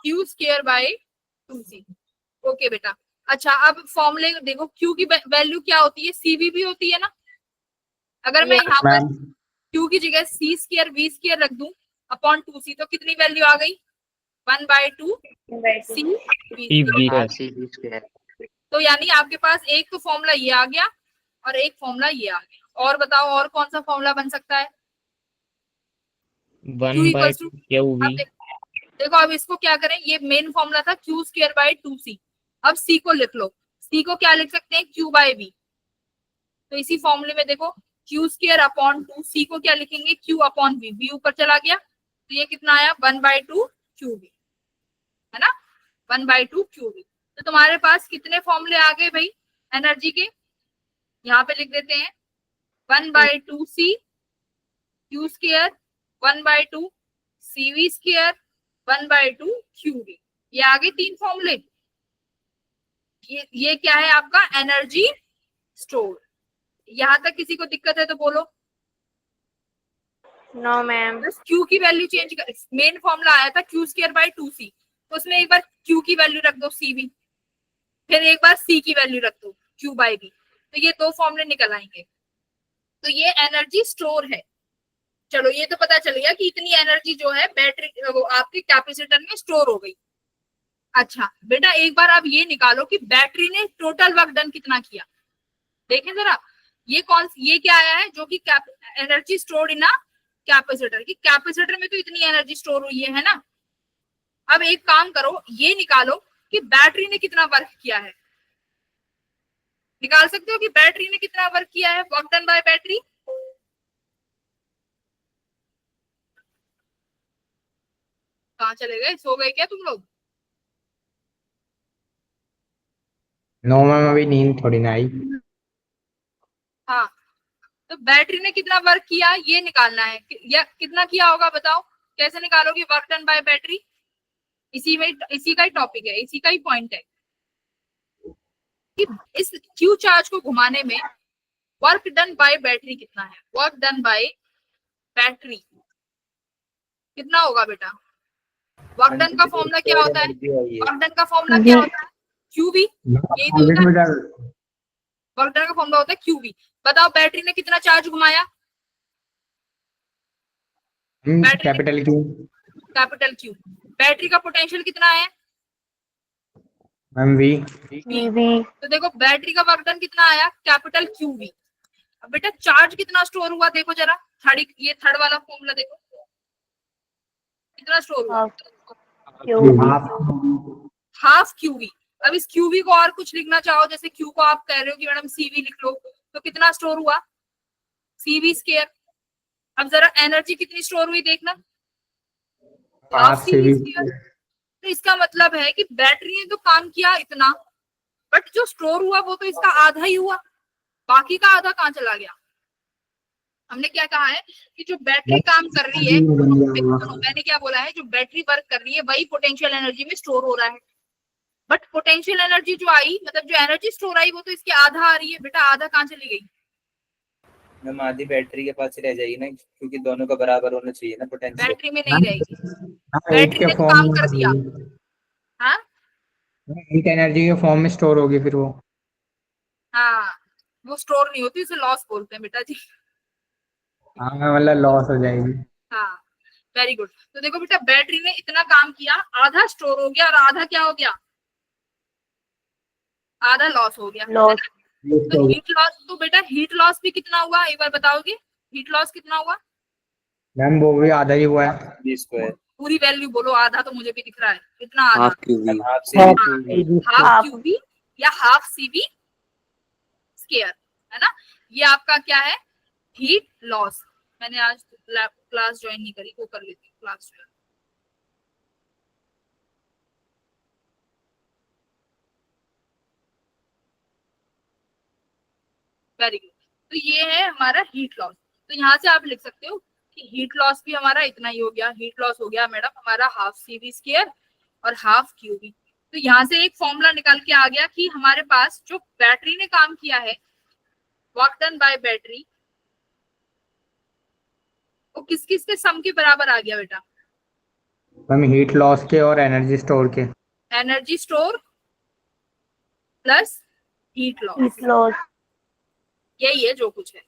Q²/2C। ओके बेटा। अच्छा अब फॉर्मूले देखो, Q की वैल्यू क्या होती है? CV भी होती है ना। अगर मैं यहाँ पर Q की जगह C² V² रख दूं अपॉन 2C तो कितनी वैल्यू आ गई? 1/2 CV²। तो यानी आपके पास एक तो फॉर्मूला ये आ गया और एक फॉर्मूला ये आ गया। और बताओ और कौन सा फॉर्मूला बन सकता है? Q 1 by equals to, Q अब वी। देखो अब इसको क्या करें, ये मेन फॉर्मूला था क्यू स्क्वायर बाय 2c। अब c को लिख लो, c को क्या लिख सकते हैं, q बाय v। तो इसी फॉर्मूले में देखो क्यू स्क्वायर अपॉन 2, c को क्या लिखेंगे, q अपॉन v, v ऊपर चला गया तो ये कितना आया 1/2 QV, है ना, 1/2 QV। तो तुम्हारे पास कितने फॉर्मूले आ गए भाई एनर्जी के, यहाँ पे लिख देते हैं 1/2 C Q square, 1/2 CV square, 1/2 QV। ये आ गए 3 फॉर्मूले। ये क्या है आपका एनर्जी स्टोर। यहां तक किसी को दिक्कत है तो बोलो। No ma'am. बस Q की वैल्यू चेंज कर, मेन फॉर्मूला आया था Q स्क्वायर बाय 2C, तो उसमें एक बार Q की वैल्यू रख दो CV, फिर एक बार C की वैल्यू रख दो Q बाय V, तो ये 2 फॉर्मूले निकल आएंगे। तो ये एनर्जी स्टोर है। चलो ये तो पता चल गया कि इतनी एनर्जी जो है बैटरी वो आपके कैपेसिटर में स्टोर हो गई। अच्छा बेटा एक बार आप ये निकालो कि बैटरी ने टोटल वर्क डन कितना किया। देखें जरा ये क्या आया है जो कि energy stored in a capacitor, कि कैपेसिटर में तो इतनी एनर्जी स्टोर हुई है ना। अब एक काम करो, ये निकालो कि बैटरी ने कितना वर्क किया है। निकाल सकते हो कि बैटरी ने कितना वर्क किया है, वर्क डन बाय बैटरी। कहाँ चले गए, सो गए क्या तुम लोग? नो मैम, अभी नींद थोड़ी ना आई। हाँ तो बैटरी ने कितना वर्क किया ये निकालना है, या कितना किया होगा बताओ, कैसे निकालोगे वर्क डन बाय बैटरी। इसी का ही टॉपिक है, इसी का ही पॉइंट है कि इस क्यू चार्ज को घुमाने में वर्क डन बाय बैटरी कितना है। वर्क डन बाय बैटरी कितना होगा बेटा? वर्क डन का फॉर्मूला क्या होता है, वर्क डन का फॉर्मूला क्या होता है, क्यूवी। यही तो होता है, वर्क डन का फॉर्मूला होता है क्यूवी। बताओ बैटरी ने कितना चार्ज घुमाया, capital Q. Capital Q. Battery का पोटेंशियल कितना है मैम वी। तो देखो बैटरी का वर्क डन कितना आया, कैपिटल क्यू वी। अब बेटा चार्ज कितना स्टोर हुआ देखो जरा, थर्ड वाला फॉर्मूला देखो कितना स्टोर हुआ, हाफ क्यूवी। अब इस क्यूवी को और कुछ लिखना चाहो, जैसे क्यू को आप कह रहे हो कि मैडम सीवी लिख लो, तो कितना स्टोर हुआ, सीवी स्क्वायर। अब जरा एनर्जी कितनी स्टोर हुई देखना, हाफ सीवी स्क्वायर। तो इसका मतलब है कि बैटरी ने तो काम किया इतना, बट जो स्टोर हुआ वो तो इसका आधा ही हुआ, बाकी का आधा कहाँ चला गया। हमने क्या कहा है कि जो बैटरी काम कर रही है, मैंने क्या बोला है, जो बैटरी वर्क कर रही है वही पोटेंशियल एनर्जी में स्टोर हो रहा है। बट पोटेंशियल एनर्जी जो आई, मतलब जो एनर्जी स्टोर आई वो तो इसकी आधा आ रही है। बेटा आधा कहाँ चली गई? मैम आधी बैटरी के पास ही रह जाएगी ना, क्योंकि दोनों का बराबर होना चाहिए ना पोटेंशियल। बैटरी में नहीं रहेगी, बैटरी ने तो काम कर दिया। हाँ हीट एनर्जी के फॉर्म में स्टोर होगी फिर वो। हाँ वो स्टोर नहीं होती, उसे लॉस बोलते हैं बेटा जी। हाँ मतलब लॉस हो जाएगी। हाँ वेरी गुड। तो देखो बेटा बैटरी ने इतना काम किया, आधा स्टोर हो गया और आधा क्या हो गया, आधा लॉस हो गया। तो हीट लॉस, तो बेटा हीट लॉस भी कितना हुआ एक बार बताओगे, हीट लॉस कितना हुआ? मैम वो भी आधा ही हुआ है। वी स्क्वायर, पूरी वैल्यू बोलो, आधा तो मुझे भी दिख रहा है, कितना आधा, हाफ क्यूवी। हाफ क्यूबी या हाफ सीबी स्क्वायर, है ना। ये आपका क्या है, हीट लॉस। मैंने आज क्लास ज्वाइन नहीं करी, वो कर लेती हूँ क्लास ज्वाइन। Very good. तो ये है हमारा हीट लॉस। तो यहाँ से आप लिख सकते हो कि हीट लॉस भी हमारा इतना ही हो गया। हीट लॉस हो गया मैडम हमारा हाफ सीवी स्क्वायर और हाफ क्यूबी। तो यहाँ से एक फॉर्मूला निकाल के आ गया कि हमारे पास जो बैटरी ने काम किया है, वर्क डन बाय बैटरी, वो किस किस के सम के बराबर आ गया बेटा? मैम हीट लॉस के और एनर्जी स्टोर के। Energy store plus heat loss, यही है जो कुछ है।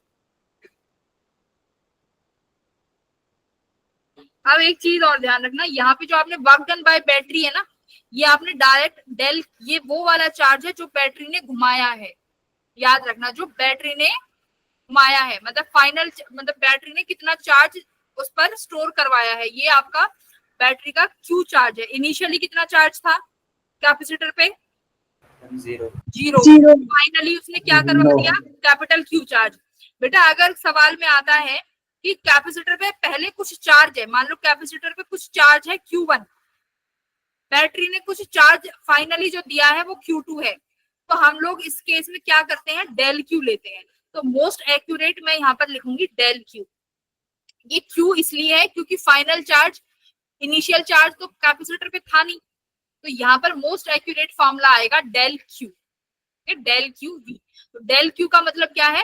अब एक चीज और ध्यान रखना, यहाँ पे जो आपने वर्क डन बाय बैटरी है ना, ये आपने डायरेक्ट डेल, ये वो वाला चार्ज है जो बैटरी ने घुमाया है, याद रखना, जो बैटरी ने घुमाया है, मतलब फाइनल, मतलब बैटरी ने कितना चार्ज उस पर स्टोर करवाया है, ये आपका बैटरी का क्यू चार्ज है। इनिशियली कितना चार्ज था कैपेसिटर पे? 0। जीरो। फाइनली उसने क्या करवा दिया? Capital Q charge. बेटा अगर सवाल में आता है कि कैपेसिटर पे पहले कुछ चार्ज है, मान लो कैपेसिटर पे कुछ चार्ज है Q1, बैटरी ने कुछ चार्ज फाइनली जो दिया है वो Q2 है, तो हम लोग इस केस में क्या करते हैं? डेल Q लेते हैं। तो मोस्ट एक्यूरेट मैं यहाँ पर लिखूंगी डेल Q। ये Q इसलिए है क्योंकि फाइनल चार्ज, इनिशियल चार्ज तो कैपेसिटर पे था नहीं, तो यहाँ पर मोस्ट एक्यूरेट फॉर्मूला आएगा del Q, del Q V। तो डेल Q का मतलब क्या है?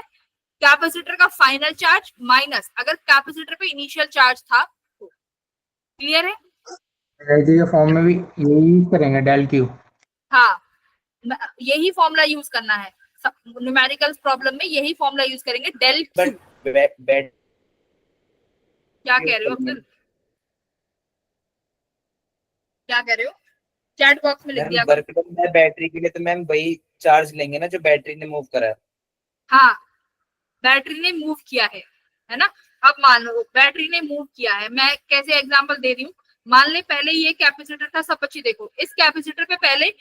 कैपेसिटर का फाइनल चार्ज माइनस अगर कैपेसिटर पे इनिशियल चार्ज था तो। क्लियर है? एनर्जी के फॉर्म में भी यही यूज करेंगे डेल क्यू। हाँ, यही फॉर्मूला यूज करना है न्यूमेरिकल प्रॉब्लम में, यही फॉर्मूला यूज करेंगे डेल Q। बट क्या कह रहे हो अब्दुल? क्या कह रहे हो? चैट बॉक्स में लिख दिया। वर्क डन है बैटरी के लिए, तो मैम वही चार्ज लेंगे ना जो बैटरी ने मूव करा है। हाँ, बैटरी ने मूव किया है ना। अब मान लो बैटरी ने मूव किया है, मैं कैसे एग्जांपल दे रही हूँ। मान ले पहले ये कैपेसिटर था, सब बच्चे देखो, इस कैपेसिटर पे पहले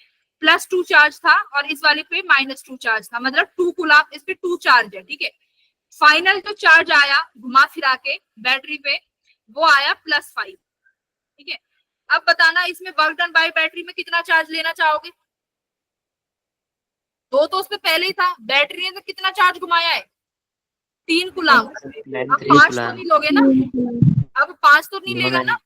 +2 चार्ज था और इस वाले पे -2 चार्ज था, मतलब 2 कूलम, इस पे 2 चार्ज है, ठीक है। फाइनल जो चार्ज आया घुमा फिरा के बैटरी पे, वो आया +5, ठीक है। अब बताना इसमें वर्क डन बाय बैटरी में कितना चार्ज लेना चाहोगे? 2 तो उसमें पहले ही था, बैटरी ने तो कितना चार्ज घुमाया है? 3 कूलम। अब 5 तो नहीं लोगे ना, अब 5 तो नहीं लेगा ना।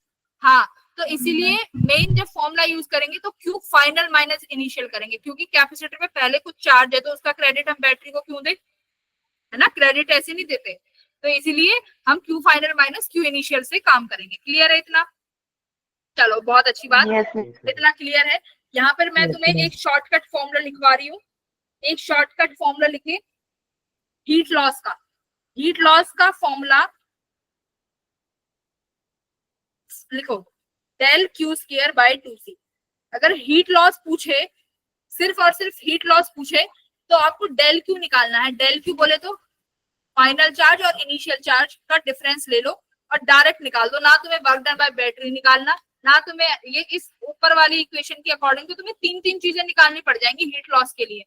हाँ, तो इसीलिए मेन जब फॉर्मूला यूज करेंगे तो क्यू फाइनल माइनस इनिशियल करेंगे, क्योंकि कैपेसिटर में पहले कुछ चार्ज है तो उसका क्रेडिट हम बैटरी को क्यों दे, है ना, क्रेडिट ऐसे नहीं देते। तो इसीलिए हम Q final minus Q initial से काम करेंगे। क्लियर है इतना? चलो बहुत अच्छी बात, इतना क्लियर है। यहाँ पर मैं तुम्हें एक शॉर्टकट फॉर्मूला लिखवा रही हूँ, एक शॉर्टकट फॉर्मूला लिखे हीट लॉस का। हीट लॉस का फॉर्मूला लिखो, डेल Q² बाय 2C। अगर हीट लॉस पूछे, सिर्फ और सिर्फ हीट लॉस पूछे, तो आपको डेल Q निकालना है। डेल Q बोले तो फाइनल चार्ज और इनिशियल चार्ज का डिफरेंस ले लो और डायरेक्ट निकाल दो। ना तुम्हें वर्क डन बाय बैटरी निकालना, ना तुम्हें ये इस ऊपर वाली इक्वेशन के अकॉर्डिंग तो तुम्हें 3 चीजें निकालनी पड़ जाएंगी हीट लॉस के लिए।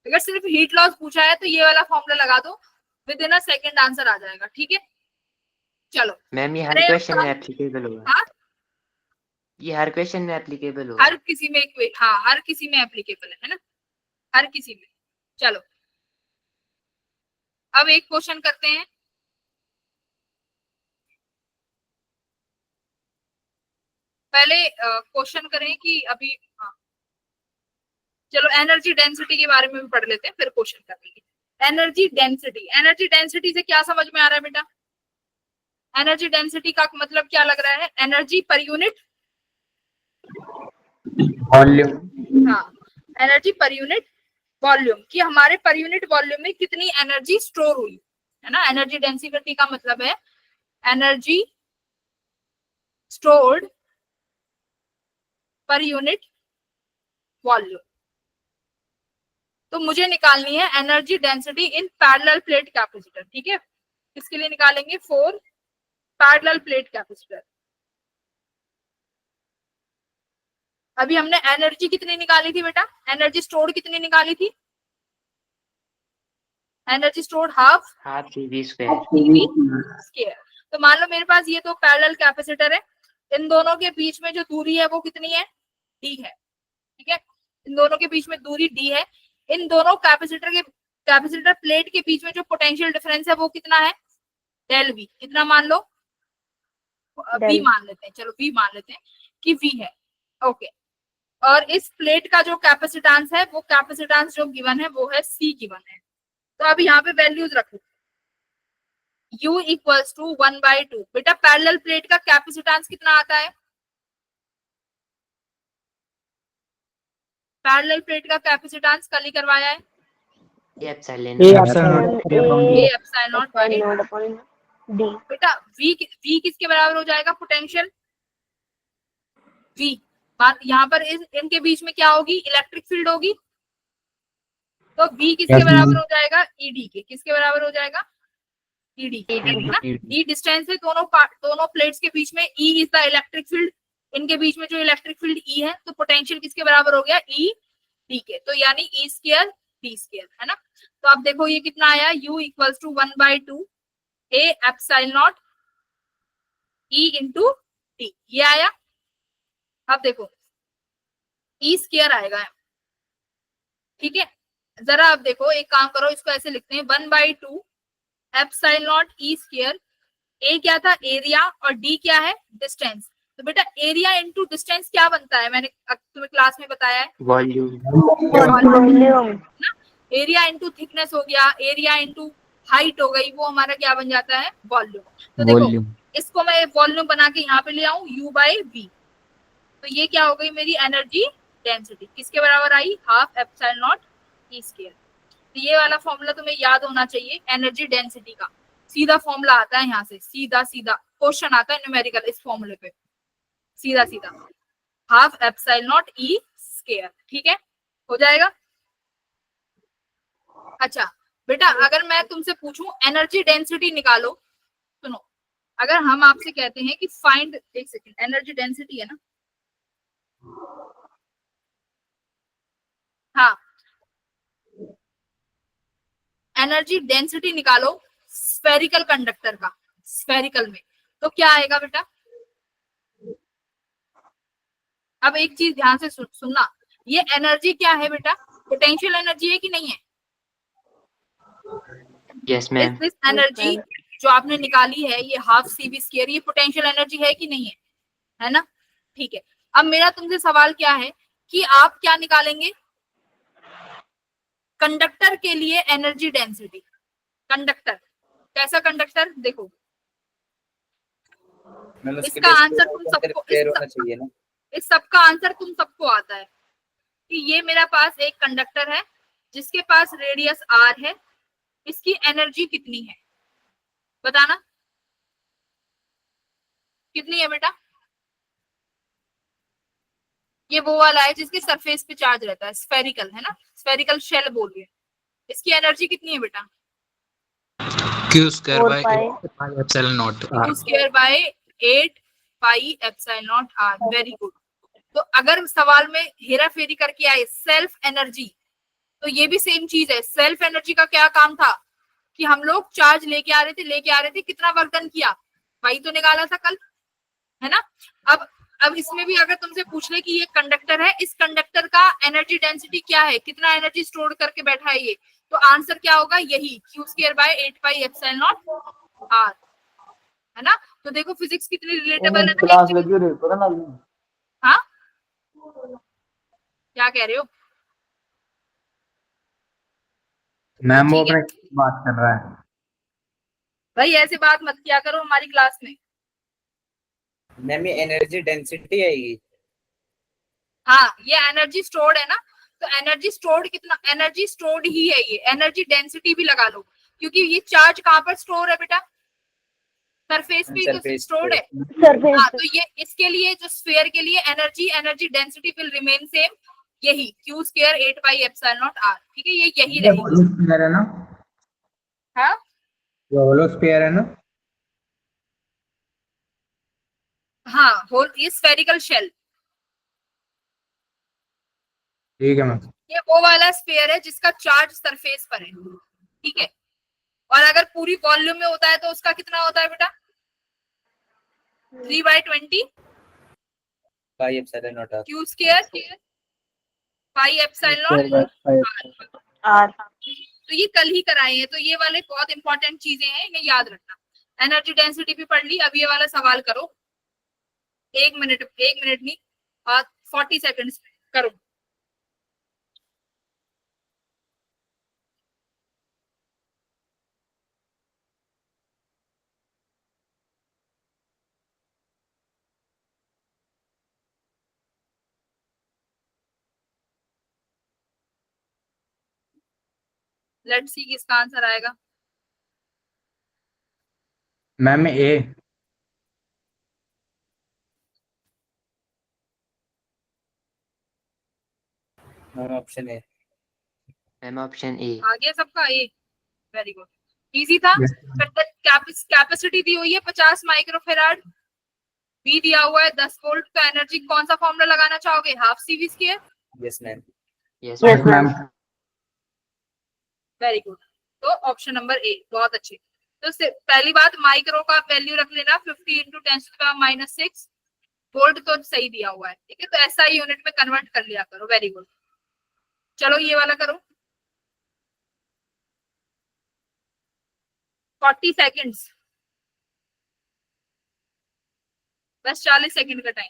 अगर सिर्फ हीट लॉस पूछा है तो ये वाला फॉर्मूला लगा दो, within a second answer आ जाएगा, ठीक है। चलो मैम ये हर क्वेश्चन में एप्लीकेबल होगा? हाँ, ये हर क्वेश्चन में एप्लीकेबल होगा? हर किसी में, हाँ हर किसी में एप्लीकेबल है ना, हर किसी में। चलो अब एक क्वेश्चन करते हैं। पहले क्वेश्चन करें कि अभी, हाँ चलो एनर्जी डेंसिटी के बारे में भी पढ़ लेते हैं, फिर क्वेश्चन कर लेंगे। एनर्जी डेंसिटी, एनर्जी डेंसिटी से क्या समझ में आ रहा है बेटा? एनर्जी डेंसिटी का मतलब क्या लग रहा है? Energy per unit volume. हाँ, एनर्जी पर यूनिट वॉल्यूम, कि हमारे पर यूनिट वॉल्यूम में कितनी एनर्जी स्टोर हुई, है ना। एनर्जी डेंसिटी का मतलब है energy stored per unit volume. तो मुझे निकालनी है energy density in parallel plate capacitor, ठीक है। इसके लिए निकालेंगे फॉर पैरेलल प्लेट कैपेसिटर। अभी हमने एनर्जी कितनी निकाली थी बेटा? एनर्जी स्टोर्ड कितनी निकाली थी? Energy stored half CV²। तो मान लो मेरे पास ये तो पैरेलल कैपेसिटर है, इन दोनों के बीच में जो दूरी है वो कितनी है? D है, ठीक है। इन दोनों के बीच में दूरी D है। इन दोनों कैपेसिटर प्लेट के बीच में जो पोटेंशियल डिफरेंस है वो कितना है? Del V। कितना मान लो? V मान लेते हैं, चलो V मान लेते हैं कि V है, ओके। और इस प्लेट का जो कैपेसिटेंस है, वो कैपेसिटेंस जो गिवन है वो है C गिवन है। तो अब यहाँ पे वैल्यूज रखो, U = 1/2। बेटा पैरेलल प्लेट का कैपेसिटेंस कितना आता है? पैरेलल प्लेट का कैपेसिटेंस कल ही करवाया है, ये एप्सिलॉन D। बेटा V किसके बराबर हो जाएगा? पोटेंशियल V यहाँ पर इनके बीच में क्या होगी, इलेक्ट्रिक फील्ड होगी। तो बी किसके Yes, बराबर ma'am. हो जाएगा, ईडी के। किसके बराबर हो जाएगा, ईडी है ना। ई डिस्टेंस है दोनों प्लेट्स के बीच में, E is the electric field, इनके बीच में जो इलेक्ट्रिक फील्ड ई है, तो पोटेंशियल किसके बराबर हो गया, ई डी के। तो यानी ई स्क्वायर डी स्क्वायर, है ना। तो आप देखो ये कितना आया, u equals to 1/2 a epsilon not e into t, ये आया। अब देखो ई स्क्वायर आएगा, ठीक है। जरा आप देखो, एक काम करो, इसको ऐसे लिखते हैं 1/2 एप्सिलॉन नॉट ई स्क्वायर। ए क्या था, एरिया, और डी क्या है, डिस्टेंस। तो बेटा एरिया इंटू डिस्टेंस क्या बनता है, मैंने तुम्हें क्लास में बताया है, वॉल्यूम। एरिया इंटू थिकनेस हो गया, एरिया इंटू हाइट हो गई, वो हमारा क्या बन जाता है, वॉल्यूम। तो देखो वॉल्यूम। इसको मैं वॉल्यूम बना के यहाँ पे ले आऊं, u/v। तो ये क्या हो गई मेरी एनर्जी डेंसिटी, किसके बराबर आई, half epsilon not E square. तो ये वाला फॉर्मूला तुम्हें याद होना चाहिए एनर्जी डेंसिटी का। सीधा फॉर्मूला आता है यहाँ से, सीधा सीधा क्वेश्चन आता है न्यूमेरिकल इस फॉर्मूले पे, सीधा सीधा half epsilon not E square, ठीक है, हो जाएगा। अच्छा बेटा, अगर मैं तुमसे पूछूं एनर्जी डेंसिटी निकालो, सुनो, अगर हम आपसे कहते हैं कि फाइंड, एक सेकेंड, एनर्जी डेंसिटी है ना, हाँ, एनर्जी डेंसिटी निकालो स्फेरिकल कंडक्टर का, स्फेरिकल में, तो क्या आएगा बेटा। अब एक चीज ध्यान से सुनना, ये एनर्जी क्या है बेटा, पोटेंशियल एनर्जी है कि नहीं है। Yes ma'am. दिस एनर्जी जो आपने निकाली है, ये हाफ CV स्क्वायर, ये पोटेंशियल एनर्जी है कि नहीं है, है ना, ठीक है। अब मेरा तुमसे सवाल क्या है कि आप क्या निकालेंगे, कंडक्टर के लिए एनर्जी डेंसिटी। कंडक्टर कैसा कंडक्टर, देखो मैम उसके इसका लिए आंसर तुम सबको, क्लियर होना चाहिए ना। इस सबका आंसर तुम सबको आता है कि ये मेरा पास एक कंडक्टर है जिसके पास रेडियस r है, इसकी एनर्जी कितनी है, बताना कितनी है बेटा। ये वो वाला है जिसके सरफेस पे चार्ज रहता है, स्फेरिकल है ना, स्फेरिकल शेल बोल रही है, इसकी एनर्जी कितनी है बेटा, Q square 4 by pi 8 pi epsilon naught R. q square by 8 pi epsilon not r, very good. तो अगर सवाल में हेरा फेरी करके आए सेल्फ एनर्जी, तो ये भी सेम चीज है। सेल्फ एनर्जी का क्या काम था कि हम लोग चार्ज लेके आ रहे थे, कितना वर्क डन किया, वही तो निकाला था कल, है ना। अब इसमें भी अगर तुमसे पूछ ले कि ये कंडक्टर है, इस कंडक्टर का एनर्जी डेंसिटी क्या है, कितना एनर्जी स्टोर करके बैठा है ये, तो आंसर क्या होगा, यही q square by 8 pi epsilon not r, है ना। तो देखो फिजिक्स कितनी रिलेटेबल है ना। हाँ, क्या कह रहे हो, मैम वो ठीक है अपने बात कर रहा है। भाई, ऐसे बात मत किया करो हमारी क्लास में। मैम ये एनर्जी डेंसिटी आएगी। हाँ, ये एनर्जी स्टोर्ड है ना, तो एनर्जी स्टोर्ड कितना, एनर्जी स्टोर्ड ही है ये, एनर्जी डेंसिटी भी लगा लो, क्योंकि ये चार्ज कहाँ पर स्टोर है बेटा, सरफेस पे तो स्टोर्ड है। हाँ, तो ये इसके लिए जो स्फीयर के लिए energy density will remain same, यही q square 8 pi epsilon not r, ठीक है, ये यही रहेगी। होलो स्फीयर है ना, हाँ, ये होलो स्फीयर है ना। हाँ, होल, ये स्फेरिकल शेल, ठीक है मैम। ये वो वाला स्फीयर है जिसका चार्ज सरफेस पर है, ठीक है। और अगर पूरी वॉल्यूम में होता है तो उसका कितना होता है बेटा, 3/20 pi epsilon not r। q square pi epsilon not R। तो ये कल ही कराए हैं, तो ये वाले बहुत इंपॉर्टेंट चीजें हैं, इन्हें याद रखना। एनर्जी डेंसिटी भी पढ़ ली, अब ये वाला सवाल करो, 1 मिनट नहीं, 40 सेकंड्स करो। लेट्स सी किसका आंसर आएगा। Ma'am A. मैम ऑप्शन है। Ma'am option A. आ गया सबका ए, वेरी गुड, इजी था। कैपेसिटी दी हुई है 50 माइक्रोफेराड, बी दिया हुआ है 10 वोल्ट का एनर्जी, कौन सा फॉर्मूला लगाना चाहोगे? Half CV square. Yes ma'am. Yes yes ma'am. Ma'am. Very good, तो ऑप्शन नंबर ए, बहुत अच्छे। तो पहली बात, माइक्रो का वैल्यू रख लेना 50 इंटू 10⁻⁻6 वोल्ट, तो सही दिया हुआ है, ठीक है, तो ऐसा ही यूनिट में कन्वर्ट कर लिया करो। वेरी गुड, चलो ये वाला करो। 40 सेकेंड्स, बस 40 सेकंड का टाइम।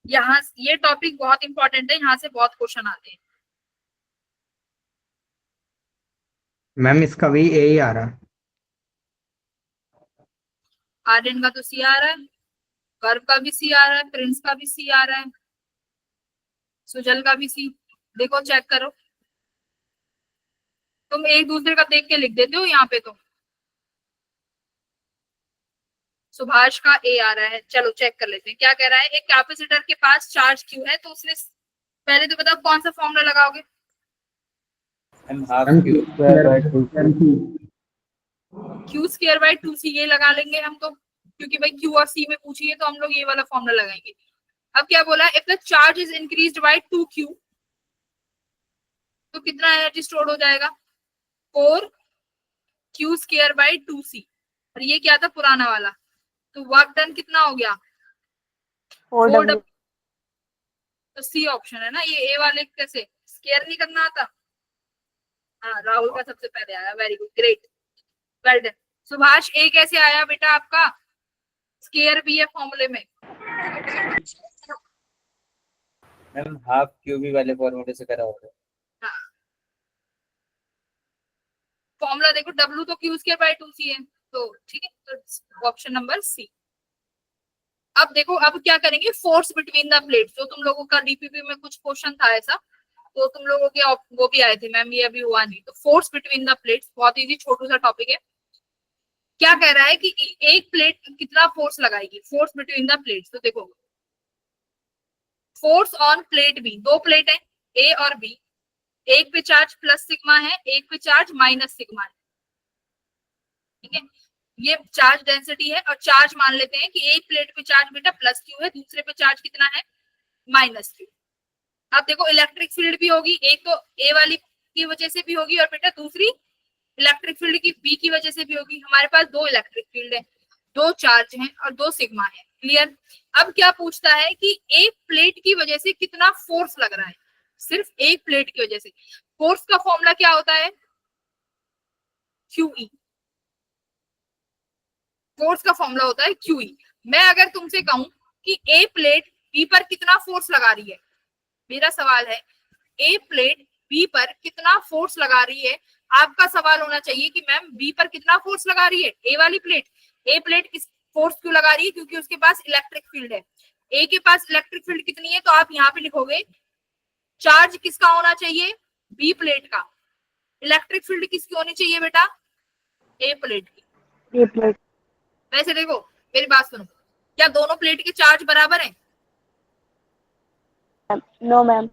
यहाँ ये टॉपिक बहुत इंपॉर्टेंट है, यहाँ से बहुत क्वेश्चन आते हैं। मैम इसका भी ए ही आ रहा है। आर्यन का तो सी आ रहा है, कर्व का भी सी आ रहा है, प्रिंस का भी सी आ रहा है, सुजल का भी सी। देखो चेक करो, तुम एक दूसरे का देख के लिख देते हो यहाँ पे। तो सुभाष का ए आ रहा है, चलो चेक कर लेते हैं क्या कह रहा है। एक कैपेसिटर के पास चार्ज क्यू है, तो उसने पहले तो बताओ कौन सा फॉर्मूला लगाओगे? Ma'am half ma'am Q. Q square by 2c ये लगा लेंगे हम तो, क्योंकि भाई क्यू और सी में पूछिए तो हम लोग ये वाला फॉर्मूला लगाएंगे। अब क्या बोला, if the charge is increased by 2q, तो कितना एनर्जी स्टोर हो जाएगा? 4q स्क्वायर बाय 2c, और ये क्या था पुराना वाला, तो वर्क डन कितना हो गया? 4W। तो सी ऑप्शन है ना ये। ए वाले कैसे स्क्वायर नहीं करना आता? हाँ, राहुल का सबसे पहले आया, very good, great, well done. Subhash A कैसे आया बेटा आपका? स्क्वायर भी है फॉर्मूले में। मैम हाफ क्यूबी वाले फॉर्मूले से करा होगा। हाँ, फॉर्मूला देखो, W तो क्यू स्क्वायर बाय 2c है, तो ठीक है, तो ऑप्शन नंबर सी। अब देखो, अब क्या करेंगे, फोर्स बिटवीन द प्लेट्स, जो तुम लोगों का डीपीपी में कुछ क्वेश्चन था ऐसा, तो तुम लोगों के वो भी आए थे मैम, ये अभी हुआ नहीं। तो फोर्स बिटवीन द प्लेट्स बहुत इजी छोटू सा टॉपिक है। क्या कह रहा है कि एक प्लेट कितना फोर्स लगाएगी, फोर्स बिटवीन द प्लेट्स। तो देखो, फोर्स ऑन प्लेट बी, दो प्लेट है ए और बी, एक पे चार्ज प्लस सिग्मा है, एक पे चार्ज माइनस सिग्मा है, ठीक है, ये चार्ज डेंसिटी है। और चार्ज मान लेते हैं कि एक प्लेट पे चार्ज बेटा प्लस क्यू है, दूसरे पे चार्ज कितना है? Minus Q. अब देखो, इलेक्ट्रिक फील्ड भी होगी, एक तो ए वाली की वजह से भी होगी, और बेटा दूसरी इलेक्ट्रिक फील्ड की बी की वजह से भी होगी। हमारे पास दो इलेक्ट्रिक फील्ड है, दो चार्ज हैं और दो सिग्मा है, क्लियर। अब क्या पूछता है कि एक प्लेट की वजह से कितना फोर्स लग रहा है, सिर्फ एक प्लेट की वजह से। फोर्स का फॉर्मूला क्या होता है? QE। फोर्स का फॉर्मूला होता है QE। मैं अगर तुमसे कहूं कि ए प्लेट बी पर कितना फोर्स लगा रही है, मेरा सवाल है ए प्लेट बी पर कितना फोर्स लगा रही है, आपका सवाल होना चाहिए कि मैम बी पर कितना फोर्स लगा रही है ए वाली प्लेट। ए प्लेट किस फोर्स क्यों लगा रही है? क्योंकि उसके पास इलेक्ट्रिक फील्ड है। ए के पास इलेक्ट्रिक फील्ड कितनी है? तो आप यहाँ पे लिखोगे चार्ज किसका होना चाहिए? बी प्लेट का। इलेक्ट्रिक फील्ड किसकी होनी चाहिए बेटा? ए प्लेट की। ए प्लेट। वैसे देखो, मेरी बात सुनो, क्या दोनों प्लेट के चार्ज बराबर हैं? No ma'am.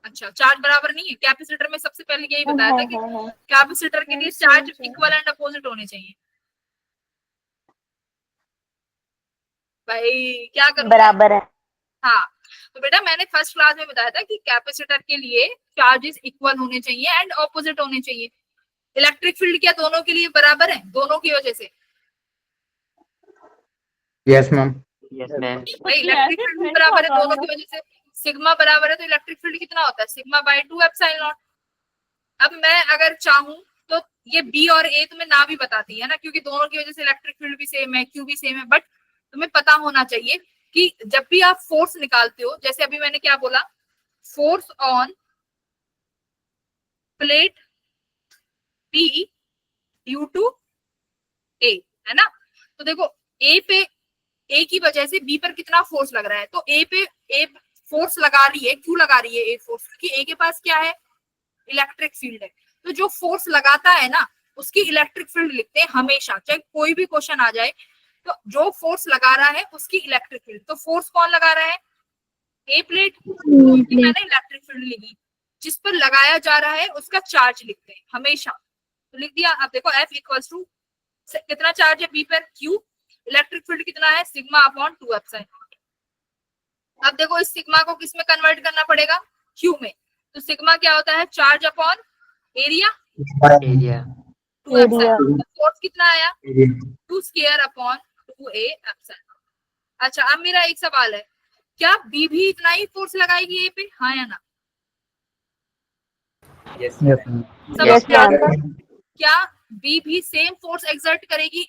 अच्छा, चार्ज बराबर नहीं है। कैपेसिटर में सबसे पहले यही बताया था कि कैपेसिटर के लिए चार्ज इक्वल एंड अपोजिट होने चाहिए। भाई क्या करूं? बराबर है। हाँ, तो बेटा मैंने फर्स्ट क्लास में बताया था कि कैपेसिटर के लिए चार्जेस इक्वल होने चाहिए एंड ऑपोजिट होने चाहिए। इलेक्ट्रिक फील्ड क्या दोनों के लिए बराबर है? दोनों की वजह से। Yes ma'am. Yes ma'am. भाई इलेक्ट्रिक फील्ड भी बराबर है दोनों की वजह से। सिग्मा बराबर है तो इलेक्ट्रिक फील्ड कितना होता है? Sigma bye 2 epsilon not. अब मैं अगर चाहूं तो ये बी और ए तुम्हें ना भी बताती है ना, क्योंकि दोनों की वजह से इलेक्ट्रिक फील्ड भी सेम है, क्यू भी सेम है, बट तुम्हें पता होना चाहिए कि जब भी आप फोर्स निकालते हो, जैसे अभी मैंने क्या बोला, force on plate B due to A, है ना। तो देखो ए की वजह से बी पर कितना फोर्स लग रहा है, तो ए फोर्स लगा रही है, क्यों लगा रही है ए फोर्स, क्योंकि ए के पास क्या है, इलेक्ट्रिक फील्ड है। तो जो फोर्स लगाता है ना उसकी इलेक्ट्रिक फील्ड लिखते हैं हमेशा, चाहे कोई भी क्वेश्चन आ जाए, तो जो फोर्स लगा रहा है उसकी इलेक्ट्रिक फील्ड। तो फोर्स कौन लगा रहा है, ए प्लेट, तो उसकी मैंने इलेक्ट्रिक फील्ड लिखी। जिस पर लगाया जा रहा है उसका चार्ज लिखते हैं हमेशा, तो लिख दिया। अब देखो F इक्वल्स टू कितना चार्ज है बी पर, Q, इलेक्ट्रिक फील्ड कितना है, सिग्मा अपॉन 2 एप्सिलॉन। अब देखो इस सिग्मा को किस में कन्वर्ट करना पड़ेगा, Q में। तो सिग्मा क्या होता है, charge upon area, area 2 epsilon. Force कितना आया, 2 स्क्वायर अपॉन 2a एप्सिलॉन। अच्छा अब मेरा एक सवाल है, क्या बी भी इतना ही फोर्स लगाएगी ए पे, हाँ या ना? यस समझ में आ रहा है? क्या बी भी सेम फोर्स एक्सर्ट करेगी,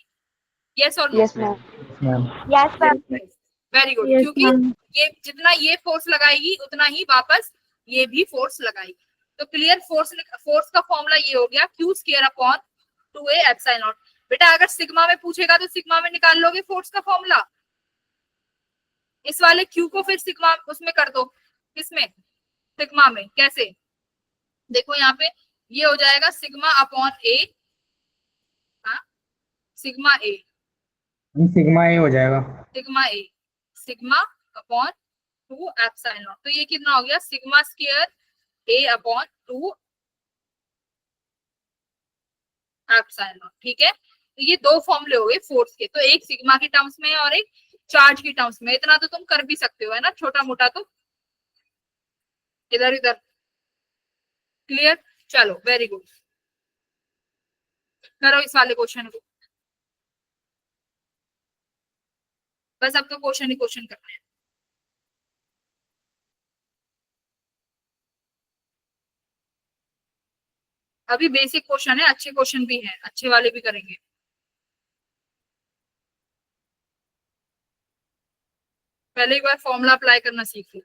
यस और no? Yes ma'am. Very good, Yes, क्योंकि ma'am. ये जितना ये फोर्स लगाएगी उतना ही वापस ये भी फोर्स लगाएगी। तो क्लियर, फोर्स का फॉर्मूला ये हो गया, Q square upon 2a epsilon not. बेटा अगर सिग्मा में पूछेगा तो सिग्मा में निकाल लोगे फोर्स का फॉर्मूला, इस वाले क्यू को फिर सिग्मा उसमें कर दो, किसमें, सिग्मा में। कैसे, देखो यहाँ पे ये हो जाएगा सिग्मा अपॉन ए, सिग्मा ए, सिग्मा ए हो जाएगा। Sigma A, sigma upon 2 epsilon not. तो ये कितना हो गया, sigma square A upon 2 epsilon not. ठीक है, तो ये दो फॉर्मूले हो गए फोर्स के, तो एक सिग्मा की टर्म्स में और एक चार्ज की टर्म्स में। इतना तो तुम कर भी सकते हो, है ना, छोटा मोटा तो इधर इधर। क्लियर, चलो वेरी गुड, करो इस वाले क्वेश्चन को। बस अब तो क्वेश्चन ही क्वेश्चन करना है। अभी बेसिक क्वेश्चन है, अच्छे क्वेश्चन भी हैं, अच्छे वाले भी करेंगे। पहले एक बार फॉर्मूला अप्लाई करना सीख लो।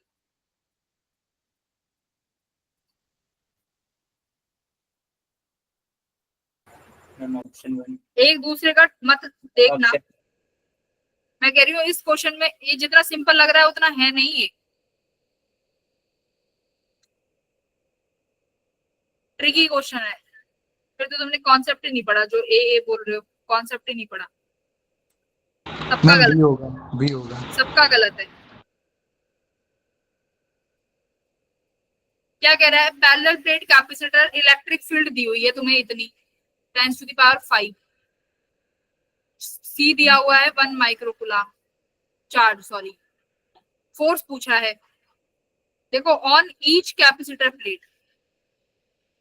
ऑप्शन 1 एक दूसरे का मत देखना, ऑप्शन मैं कह रही हूँ इस क्वेश्चन में ये जितना सिंपल लग रहा है उतना है नहीं ये, ट्रिकी क्वेश्चन है। फिर तो तुमने कॉन्सेप्ट ही नहीं पढ़ा, जो ए बोल रहे हो कॉन्सेप्ट ही नहीं पढ़ा, सबका मैम गलत, बी होगा सबका गलत है। क्या कह रहा है, parallel plate capacitor electric field दी हुई है तुम्हें इतनी 10⁵, सी दिया हुआ है 1 माइक्रोकूलम चार्ज, सॉरी फोर्स पूछा है। देखो ऑन ईच कैपेसिटर प्लेट,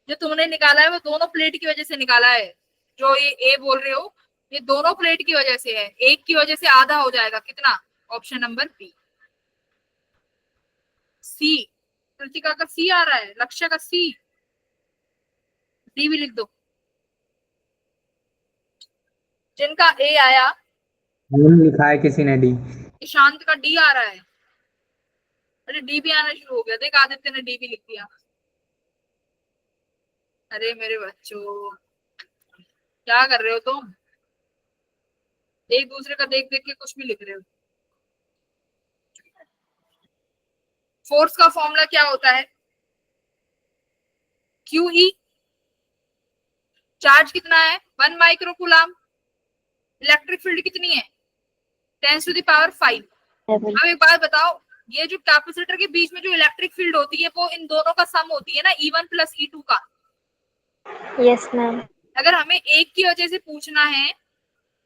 जो तुमने निकाला है वो दोनों प्लेट की वजह से निकाला है, जो ये ए बोल रहे हो ये दोनों प्लेट की वजह से है, एक की वजह से आधा हो जाएगा, कितना, ऑप्शन नंबर बी। सी, कृतिका का सी आ रहा है, लक्ष्य का सी, डी भी लिख दो। जिनका ए आया, लिखा है किसी ने डी। ईशांत का डी आ रहा है, अरे डी भी आना शुरू हो गया, देख आदित्य ने डी भी लिख दिया। अरे मेरे बच्चों क्या कर रहे हो तुम, एक दूसरे का देख देख के कुछ भी लिख रहे हो। फोर्स का फॉर्मूला क्या होता है, क्यू ई, चार्ज कितना है 1 माइक्रोकूलम, इलेक्ट्रिक फील्ड कितनी है 10⁵। अब एक बात बताओ, ये जो कैपेसिटर के बीच में जो इलेक्ट्रिक फील्ड होती है वो इन दोनों का सम होती है ना, E1 प्लस E2 का। Yes ma'am. अगर हमें एक की वजह से पूछना है,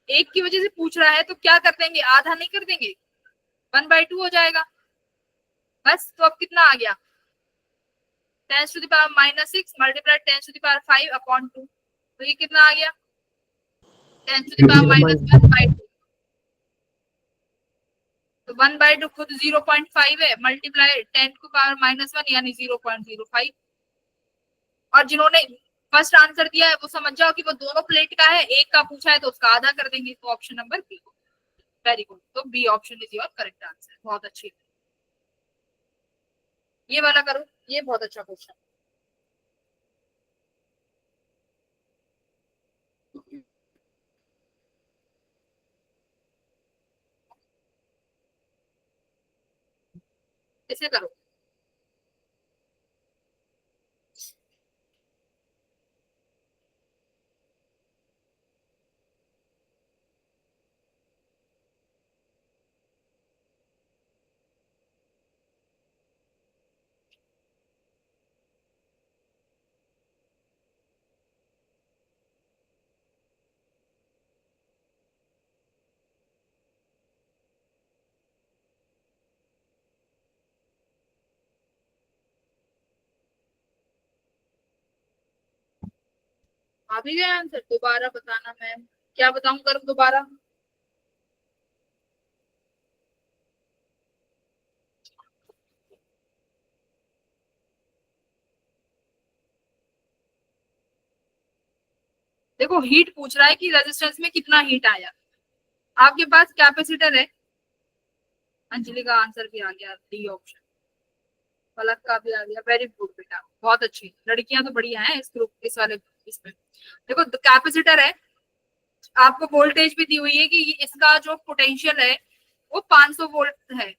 एक की वजह से पूछ रहा है तो क्या कर देंगे, आधा नहीं कर देंगे, 1/2 हो जाएगा बस। तो अब कितना आ गया 10⁻⁻6 मल्टीप्लाई 10⁵ अपॉन 2, तो ये कितना आ गया 10⁻⁻1/2। तो 1/2 खुद 0.5 है, मल्टीप्लाई 10⁻⁻1 यानी 0.05। और जिन्होंने फर्स्ट आंसर दिया है वो समझ जाओ कि वो दोनों प्लेट का है, एक का पूछा है तो उसका आधा कर देंगे, तो option number B. Very good, तो B option is your correct answer, बहुत अच्छी। ये वाला करो, ये बहुत अच्छा क्वेश्चन। ऐसे करो। आ भी गया आंसर? दोबारा बताना मैम। क्या बताऊं करो दोबारा? देखो हीट पूछ रहा है कि रेजिस्टेंस में कितना हीट आया। आपके पास कैपेसिटर है। अंजलि का आंसर भी आ गया, डी ऑप्शन। पलक का भी आ गया, वेरी गुड बेटा, बहुत अच्छी। लड़कियां तो बढ़िया हैं इस ग्रुप, इस वाले इसमें। देखो कैपेसिटर है, आपको वोल्टेज भी दी हुई है कि इसका जो पोटेंशियल है वो 500 वोल्ट है,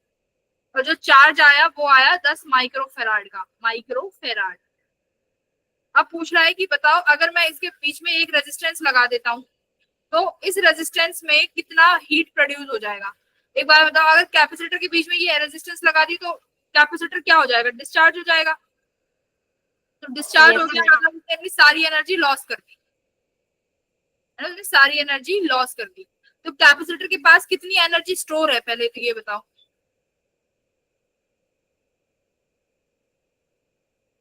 और जो चार्ज आया वो आया 10 माइक्रोफेराड का, माइक्रोफेराड। अब पूछ रहा है कि बताओ अगर मैं इसके बीच में एक रेजिस्टेंस लगा देता हूँ तो इस रेजिस्टेंस में कितना हीट प्रोड्यूस हो जाएगा। एक बार बताओ, अगर कैपेसिटर के बीच में ये रेजिस्टेंस लगा दी तो कैपेसिटर क्या हो जाएगा? डिस्चार्ज हो जाएगा। तो डिस्चार्ज हो गया मतलब उसने अपनी सारी एनर्जी लॉस कर दी, है ना, उसने सारी एनर्जी लॉस कर दी। तो कैपेसिटर के पास कितनी एनर्जी स्टोर है पहले तो ये बताओ।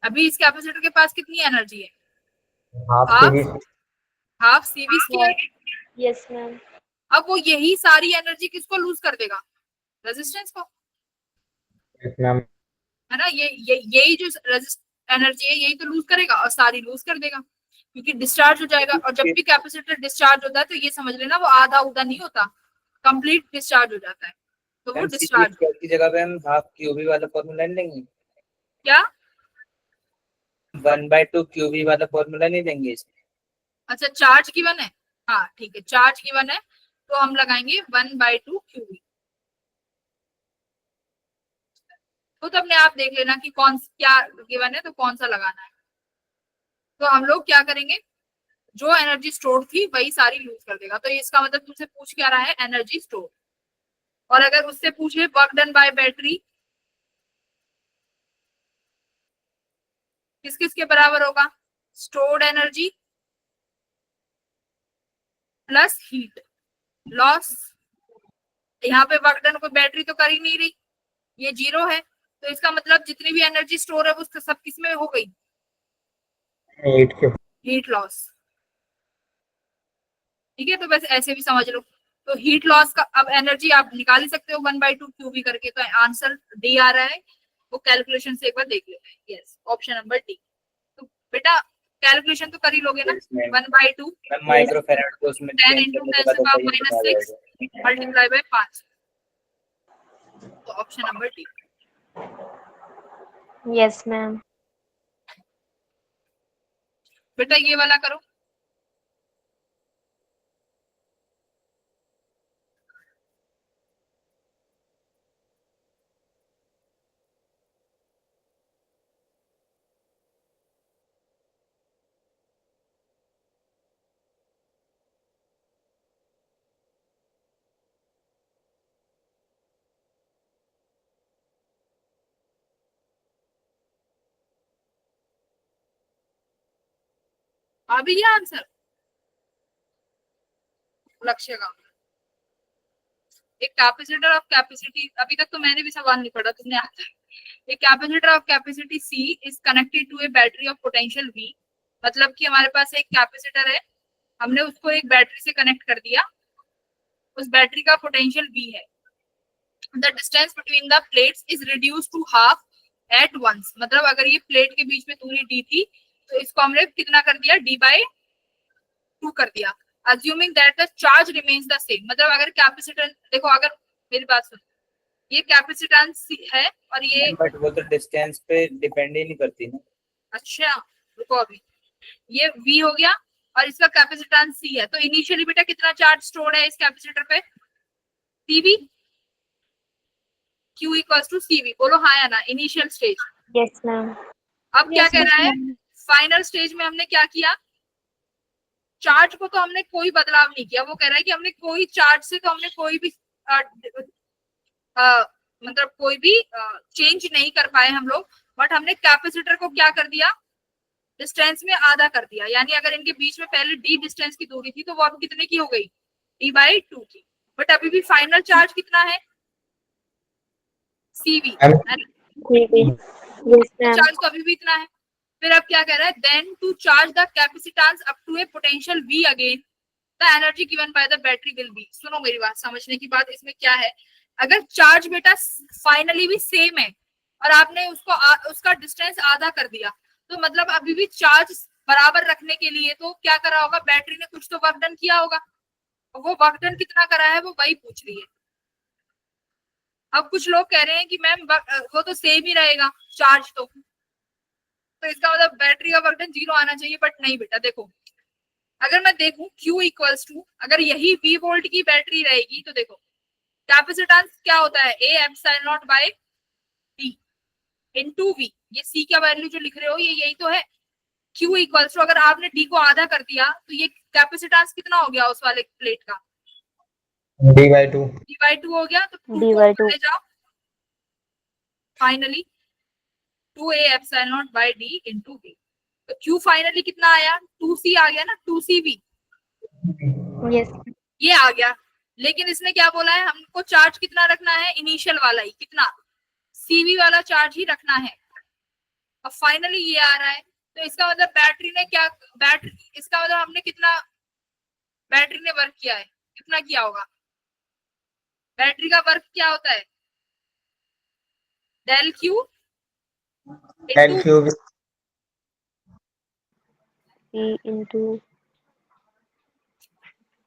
अभी इस कैपेसिटर के पास कितनी एनर्जी है? Half half, CV. Half CV square. Yes ma'am. अब वो यही सारी एनर्जी किसको लूज कर देगा? रेजिस्टेंस को, मैम है ना। यही जो एनर्जी है यही तो लूज करेगा और सारी लूज कर देगा, क्योंकि डिस्चार्ज हो जाएगा। और जब भी कैपेसिटर डिस्चार्ज होता है तो ये समझ लेना वो आधा उधा नहीं होता, कंप्लीट डिस्चार्ज हो जाता है, तो वो डिस्चार्ज। की जगह पे हम हाफ क्यूबी वाला फॉर्मूला नहीं लेंगे? क्या? 1/2 क्यूबी वाला फॉर्मूला नहीं देंगे इसमें? अच्छा चार्ज गिवन है, हाँ ठीक है, चार्ज गिवन है तो हम लगाएंगे 1/2 क्यूबी। तो अपने आप देख लेना कि कौन क्या गिवन है तो कौन सा लगाना है। तो हम लोग क्या करेंगे, जो एनर्जी स्टोर थी वही सारी यूज कर देगा। तो इसका मतलब तुमसे पूछ क्या रहा है? Energy store. और अगर उससे पूछे वर्क डन बाय बैटरी, किस किस के बराबर होगा? Stored energy plus heat loss. यहाँ पे वर्क डन कोई बैटरी तो कर ही नहीं रही, ये 0 है, तो इसका मतलब जितनी भी एनर्जी स्टोर है वो सब किस में हो गई? हीट के। Heat loss. ठीक है, तो बस ऐसे भी समझ लो। तो हीट लॉस का अब एनर्जी आप निकाल ही सकते हो 1/2 क्यूबी करके, तो आंसर डी आ रहा है। वो कैलकुलेशन से एक बार देख लेते हैं। Yes, option number D. तो बेटा कैलकुलेशन तो कर ही लोगे ना। 1/2 माइक्रोफेराड को उसमें 10 चेंज इंटू करने के 10 बाद से होता पावर है, ये -6 बता मल्टीप्लाई बाय 5। तो option number D. Yes ma'am. बेटा ये वाला करो। अभी ये आंसर लक्ष्य का। एक कैपेसिटर ऑफ कैपेसिटी, अभी तक तो मैंने भी सवाल नहीं पढ़ा, तुमने आता है। एक capacitor of capacity C is connected to a battery of potential V। मतलब कि हमारे पास एक कैपेसिटर है, हमने उसको एक बैटरी से कनेक्ट कर दिया, उस बैटरी का पोटेंशियल V है। The distance between the plates is reduce to half at once. मतलब अगर ये प्लेट के बीच में दूरी d थी तो इसको हमने कितना कर दिया? d/2 कर दिया। Assuming that the charge remains the same. मतलब अगर कैपेसिटर, देखो अगर मेरी बात सुनो, ये कैपेसिटेंस है और ये, बट वो तो डिस्टेंस पे डिपेंड ही नहीं करती ना। अच्छा रुको, अभी ये V हो गया और इसका कैपेसिटेंस C है, तो इनिशियली बेटा कितना चार्ज स्टोर है इस कैपेसिटर पे? CV। Q equals to CV। बोलो हाँ या ना, इनिशियल स्टेज। Yes ma'am. अब क्या कह रहा है, फाइनल स्टेज में हमने क्या किया, चार्ज को तो हमने कोई बदलाव नहीं किया। वो कह रहा है कि हमने कोई चार्ज से तो हमने कोई भी मतलब कोई भी चेंज नहीं कर पाए हम लोग, बट हमने कैपेसिटर को क्या कर दिया, डिस्टेंस में आधा कर दिया। यानी अगर इनके बीच में पहले d डिस्टेंस की दूरी थी तो वो अब कितने की हो गई, d/2 की। बट अभी भी फाइनल चार्ज कितना है, CV है ना, यस मैम। चार्ज तो अभी भी इतना है। फिर अब क्या कह रहा है, then to charge the capacitance up to a potential V again the energy given by the battery will be. सुनो मेरी बात, समझने की बात इसमें क्या है, अगर चार्ज बेटा फाइनली भी सेम है और आपने उसको उसका डिस्टेंस आधा कर दिया, तो मतलब अभी भी चार्ज बराबर रखने के लिए तो क्या करा होगा, बैटरी ने कुछ तो वर्क डन किया होगा। वो वर्क डन कितना करा है वो वही पूछ रही है। अब कुछ लोग कह रहे हैं कि मैम वो तो सेम ही रहेगा चार्ज तो इसका मतलब बैटरी का वर्क डन 0 आना चाहिए, बट नहीं बेटा। देखो अगर मैं देखूं Q इक्वल्स टू, अगर यही V वोल्ट की बैटरी रहेगी तो देखो कैपेसिटेंस क्या होता है, A epsilon naught by D into V। ये C का वैल्यू जो लिख रहे हो ये यही तो है। Q इक्वल्स टू, अगर आपने D को आधा कर दिया तो ये कैपेसिटेंस कितना हो गया उस वाले प्लेट का, d/2। d/2 हो गया। तो 2 d/2 ले जाओ, finally 2A epsilon naught by D into V। तो Q फाइनली कितना आया, 2C आ गया ना, 2CV यस। ये आ गया। लेकिन इसने क्या बोला है, हमको चार्ज कितना रखना है, इनिशियल वाला ही, कितना, CV वाला चार्ज ही रखना है। अब फाइनली ये आ रहा है, तो इसका मतलब बैटरी ने क्या, बैटरी इसका मतलब हमने कितना बैटरी ने वर्क किया है, कितना किया होगा। बैटरी का वर्क क्या होता है, del Q del q P into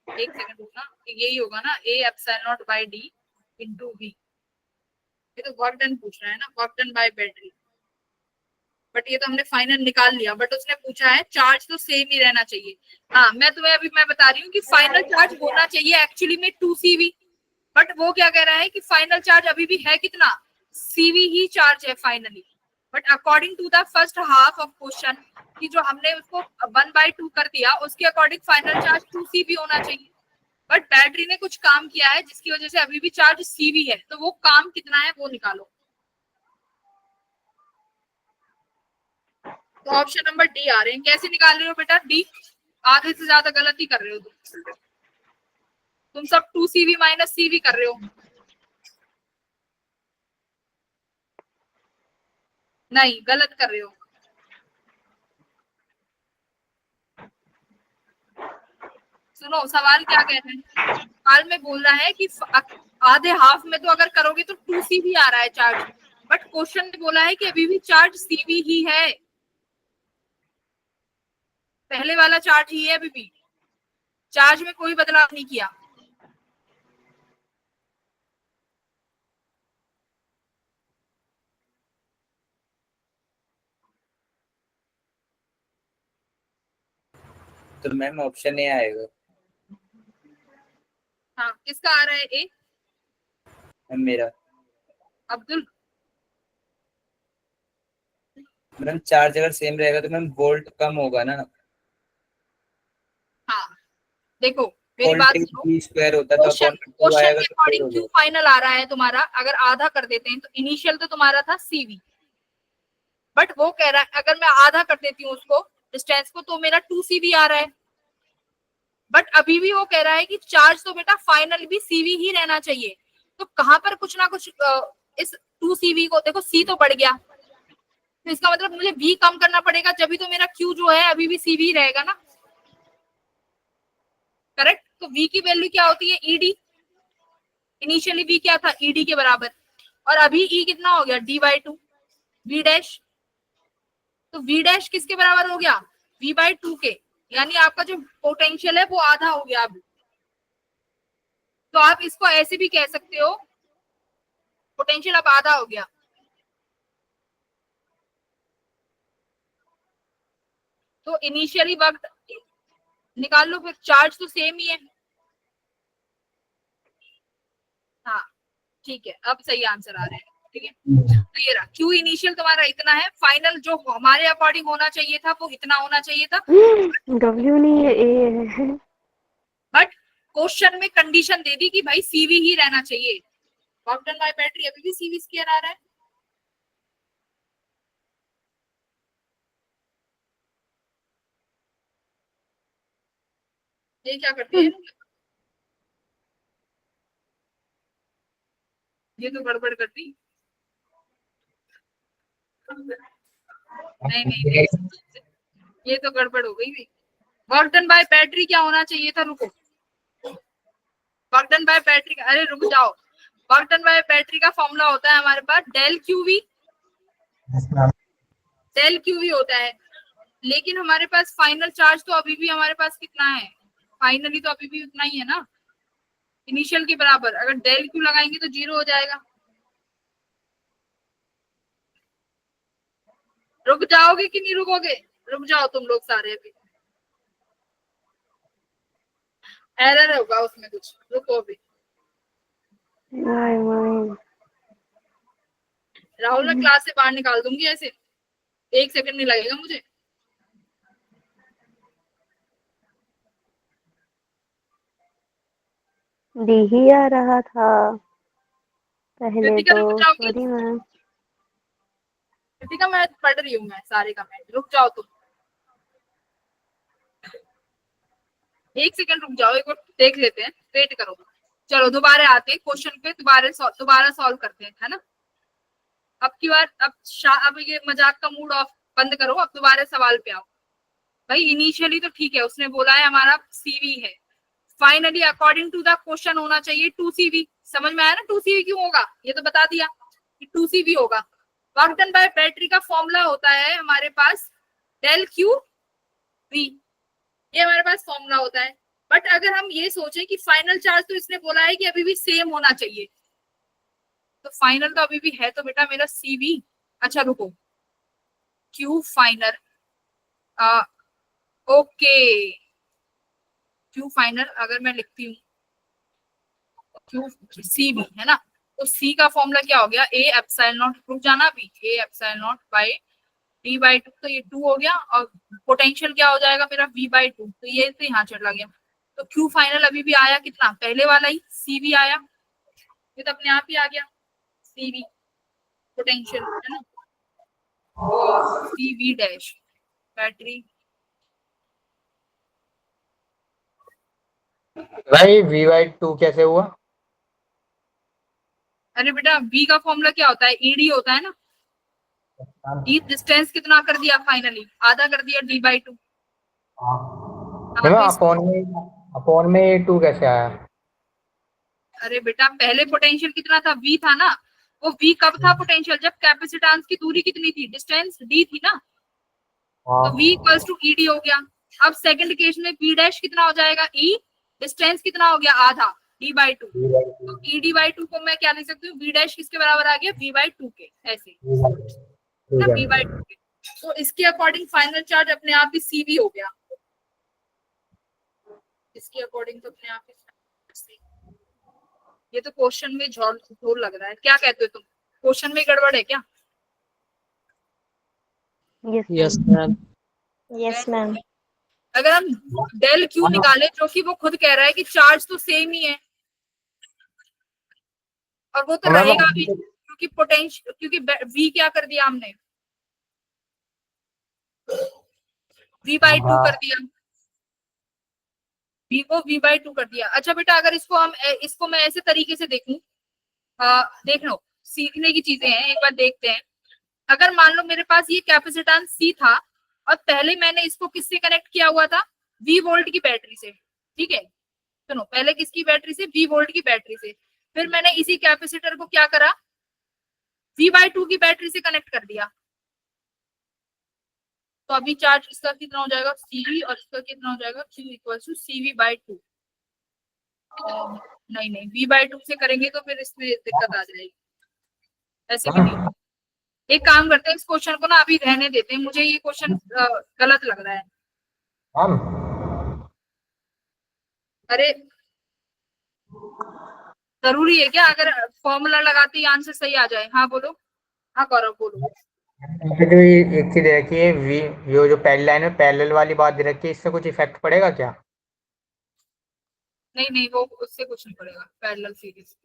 एक सेकंड रुकना, यही होगा ना, A epsilon naught by D into V। ये तो वर्क डन पूछ रहा है ना, work done by battery, but ये तो हमने फाइनल निकाल लिया। बट उसने पूछा है चार्ज तो सेम ही रहना चाहिए। हाँ मैं तुम्हें अभी मैं बता रही हूँ कि फाइनल चार्ज होना चाहिए एक्चुअली में 2CV, बट वो क्या कह रहा है कि फाइनल चार्ज अभी भी है कितना, CV ही चार्ज है finally. But according to the first half of question कि जो हमने उसको 1/2 कर दिया, उसके अकॉर्डिंग फाइनल चार्ज 2CV होना चाहिए। बट बैटरी ने कुछ काम किया है जिसकी वजह से अभी भी चार्ज CV है, तो वो काम कितना है वो निकालो। तो ऑप्शन नंबर डी आ रहे हैं। कैसे निकाल रहे हो बेटा, डी आधे से ज्यादा गलत ही कर रहे हो तुम सब 2CV माइनस CV कर रहे हो। नहीं गलत कर रहे हो। सुनो सवाल क्या कहते हैं, सवाल में बोल रहा है कि आधे हाफ में तो अगर करोगे तो 2CV आ रहा है चार्ज, बट क्वेश्चन में बोला है कि अभी भी चार्ज CV ही है, पहले वाला चार्ज ही है, अभी भी चार्ज में कोई बदलाव नहीं किया। तो मैम ऑप्शन ए आएगा। हाँ किसका आ रहा है, ए मैम मेरा। अब्दुल। मैम चार्ज अगर सेम रहेगा तो मैम वोल्ट कम होगा ना, हाँ देखो मेरी बात वोल्टेज सुनो, V स्क्वायर होता है तो क्वेश्चन अपॉन 2 क्वेश्चन आएगा के तो फोर अकॉर्डिंग हो क्यू जाएगा। फाइनल आ रहा है तुम्हारा, अगर आधा कर देते हैं तो इनिशियल तो तुम्हारा था CV, बट वो कह रहा है अगर मैं आधा कर देती हूँ उसको डिस्टेंस को तो मेरा 2CV आ रहा है। बट अभी भी वो कह रहा है कि चार्ज तो बेटा फाइनल भी CV ही रहना चाहिए। तो कहां पर कुछ ना कुछ इस 2CV को देखो, C तो बढ़ गया, तो इसका मतलब मुझे V कम करना पड़ेगा, जब भी तो मेरा Q जो है अभी भी CV ही रहेगा ना, करेक्ट। तो V की वैल्यू क्या होती है, ED। इनिशियली V क्या था, ED के बराबर, और अभी E कितना हो गया, D/2 V डैश। तो V डैश किसके बराबर हो गया, V/2 के, यानी आपका जो पोटेंशियल है वो आधा हो गया अभी। तो आप इसको ऐसे भी कह सकते हो, पोटेंशियल अब आधा हो गया। तो इनिशियली वक्त निकाल लो, फिर चार्ज तो सेम ही है। हाँ ठीक है, अब सही आंसर आ रहे हैं। ठीक है, तो ये रहा क्यू इनिशियल तुम्हारा इतना है, फाइनल जो हमारे अकॉर्डिंग होना चाहिए था वो इतना होना चाहिए था, डब्ल्यू नहीं है, ए है। बट क्वेश्चन में कंडीशन दे दी कि भाई सीवी ही रहना चाहिए। वर्क डन बाय बैटरी अभी भी सीवी स्क्वायर आ रहा है। ये क्या करती है, ये तो गड़बड़ कर दी। नहीं नहीं नहीं, ये तो गड़बड़ हो गई। वर्क डन बाय बैटरी क्या होना चाहिए था, रुको, वर्क डन बाय बैटरी, अरे रुक जाओ, वर्क डन बाय बैटरी का फॉर्मूला होता है हमारे पास डेल क्यूवी, डेल क्यूवी होता है, लेकिन हमारे पास फाइनल चार्ज तो अभी भी हमारे पास कितना है, फाइनली तो अभी भी उतना ही है ना, इनिशियल के बराबर। अगर डेल क्यू लगाएंगे तो 0 हो जाएगा। रुक जाओगे कि नहीं रुकोगे, रुक जाओ तुम लोग सारे, अभी एरर होगा उसमें कुछ, रुको अभी। राहुल मैं क्लास से बाहर निकाल दूंगी ऐसे, 1 सेकंड नहीं लगेगा मुझे। डी ही आ रहा था पहले कृतिका तो। रुक जाओगी, सॉरी मैम। कृतिका मैं पढ़ रही हूँ, मैं सारे कमेंट, रुक जाओ तुम, 1 सेकंड रुक जाओ, एक बार देख लेते हैं, वेट करो। चलो दोबारा आते हैं क्वेश्चन पे, दोबारा सॉल्व करते हैं, है ना। अब की बार अब ये मजाक का मूड ऑफ बंद करो, अब दोबारा सवाल पे आओ। भाई इनिशियली तो ठीक है, उसने बोला है हमारा सीवी है, finally according to the question होना चाहिए 2CV। समझ में आया ना 2CV क्यों होगा, ये तो बता दिया कि 2CV होगा। वर्क डन बाय बैटरी का फॉर्मूला होता है हमारे पास डेल क्यू वी, ये हमारे पास फॉर्मूला होता है। बट अगर हम ये सोचें कि फाइनल चार्ज तो इसने बोला है कि अभी भी सेम होना चाहिए, तो फाइनल तो अभी भी है तो बेटा मेरा CV। अच्छा रुको, Q final, okay, Q final अगर मैं लिखती हूँ क्यू CV है ना, तो C का फॉर्मूला क्या हो गया, A एप्सिलॉन नॉट, रुक जाना अभी, A epsilon naught bye D/2, तो ये 2 हो गया, और पोटेंशियल क्या हो जाएगा मेरा V/2, तो ये तो यहाँ चला गया। तो क्यू फाइनल अभी भी आया कितना, पहले वाला ही CV आया, ये तो अपने आप ही आ गया CV पोटेंशियल, है ना, और CV डैश बैटरी। भाई V/2 कैसे हुआ? अरे बेटा V का फॉर्मूला क्या होता है, ED होता है ना, ई डिस्टेंस कितना कर दिया, फाइनली आधा कर दिया D/2। अपोन में 2 कैसे आया? अरे बेटा पहले पोटेंशियल कितना था, V था ना, वो V कब था पोटेंशियल, जब कैपेसिटेंस की दूरी कितनी थी, डिस्टेंस D थी ना, तो V इक्वल्स टू ED हो गया। अब सेकंड केस में V डैश कितना हो जाएगा, E डिस्टेंस कितना हो गया, आधा D/2, तो ED/2 को मैं क्या लिख सकती हूँ, V डैश किसके बराबर आ गया, V/2 के, ऐसे ना, V/2 के। तो इसके अकॉर्डिंग फाइनल चार्ज अपने आप ही CV हो गया, इसके अकॉर्डिंग तो अपने आप ही। ये तो क्वेश्चन में झोल लग रहा है, क्या कहते हो तुम, क्वेश्चन में गड़बड़ है क्या? Yes ma'am. Yes ma'am. अगर हम डेल क्यू निकाले, जो कि वो खुद कह रहा है कि चार्ज तो सेम ही है, और वो तो रहेगा भी, क्योंकि पोटेंशियल, क्योंकि V क्या कर दिया हमने, V/2 कर दिया, V को V/2 कर दिया। अच्छा बेटा अगर इसको मैं ऐसे तरीके से देखूं, देख लो सीखने की चीजें हैं, एक बार देखते हैं। अगर मान लो मेरे पास ये कैपेसिटेंस C था, और पहले मैंने इसको किससे कनेक्ट किया हुआ था, V वोल्ट की बैटरी से, ठीक है, सुनो, पहले किसकी बैटरी से, V वोल्ट की बैटरी से, फिर मैंने इसी कैपेसिटर को क्या करा, V/2 की बैटरी से कनेक्ट कर दिया, तो अभी चार्ज इसका कितना हो जाएगा, CV, और इसका कितना हो जाएगा, Q इक्वल टू CV/2। नहीं नहीं, V/2 से करेंगे तो फिर इसमें दिक्कत आ जाएगी, ऐसे भी नहीं। एक काम करते हैं, इस क्वेश्चन को ना अभी रहने देते हैं, मुझे ये क्वेश्चन गलत लग रहा है। अरे जरूरी है क्या? अगर फॉर्मूला लगाते ही आंसर सही आ जाए? हाँ बोलो, हाँ गौरव बोलो। जो ये एक चीज रखी है वी, ये जो पहली लाइन में पैरेलल वाली बात दे रखी है, इससे कुछ इफेक्ट पड़ेगा क्या? नहीं नहीं, वो उससे कुछ नहीं पड़ेगा, पैरेलल सीरीज।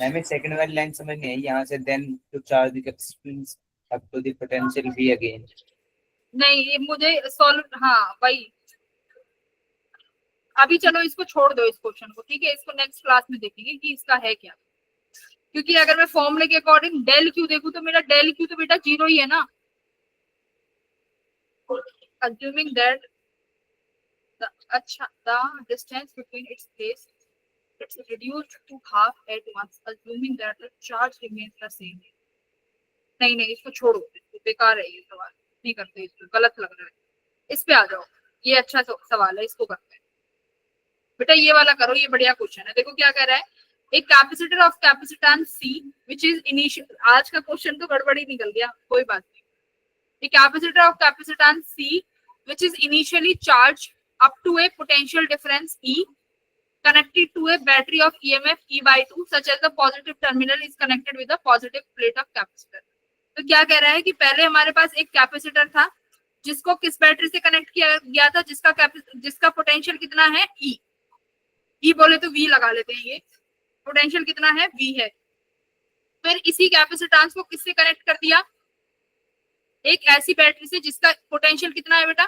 मैम सेकंड वाली लाइन समझ नहीं आई यहाँ से, then to charge the capacitance up to the potential V again. नहीं ये मुझे सॉल्व, हाँ वही। अभी चलो इसको छोड़ दो, इस क्वेश्चन को, ठीक है, इसको नेक्स्ट क्लास में देखेंगे कि इसका है क्या। क्योंकि अगर मैं फॉर्मूले के अकॉर्डिंग डेल क्यू देखूं तो मेरा डेल क्यू तो बेटा 0 ही है ना। assuming that the distance between its place it's reduced to half at once, assuming that the charge remains the same. नहीं नहीं, इसको छोड़ो, बेकार है ये सवाल, नहीं करते, इसको गलत लग रहा है। इस पे आ जाओ, ये अच्छा सवाल है, इसको करते हैं बेटा। ये वाला करो, ये बढ़िया क्वेश्चन है। देखो क्या कह रहा है, एक capacitor of capacitance C which is initial, आज का क्वेश्चन तो गड़बड़ी निकल गया, कोई बात नहीं। A capacitor of capacitance C which is initially charged up to a potential difference E connected to a battery of EMF E by 2 such as the positive terminal is connected with the positive plate of capacitor। तो क्या कह रहा है कि पहले हमारे पास एक capacitor था जिसको किस बैटरी से कनेक्ट किया गया था, जिसका पोटेंशियल कितना है E बोले तो V लगा लेते हैं, ये पोटेंशियल कितना है V है। फिर इसी कैपेसिटेंस को किससे कनेक्ट कर दिया, एक ऐसी बैटरी से जिसका पोटेंशियल कितना है बेटा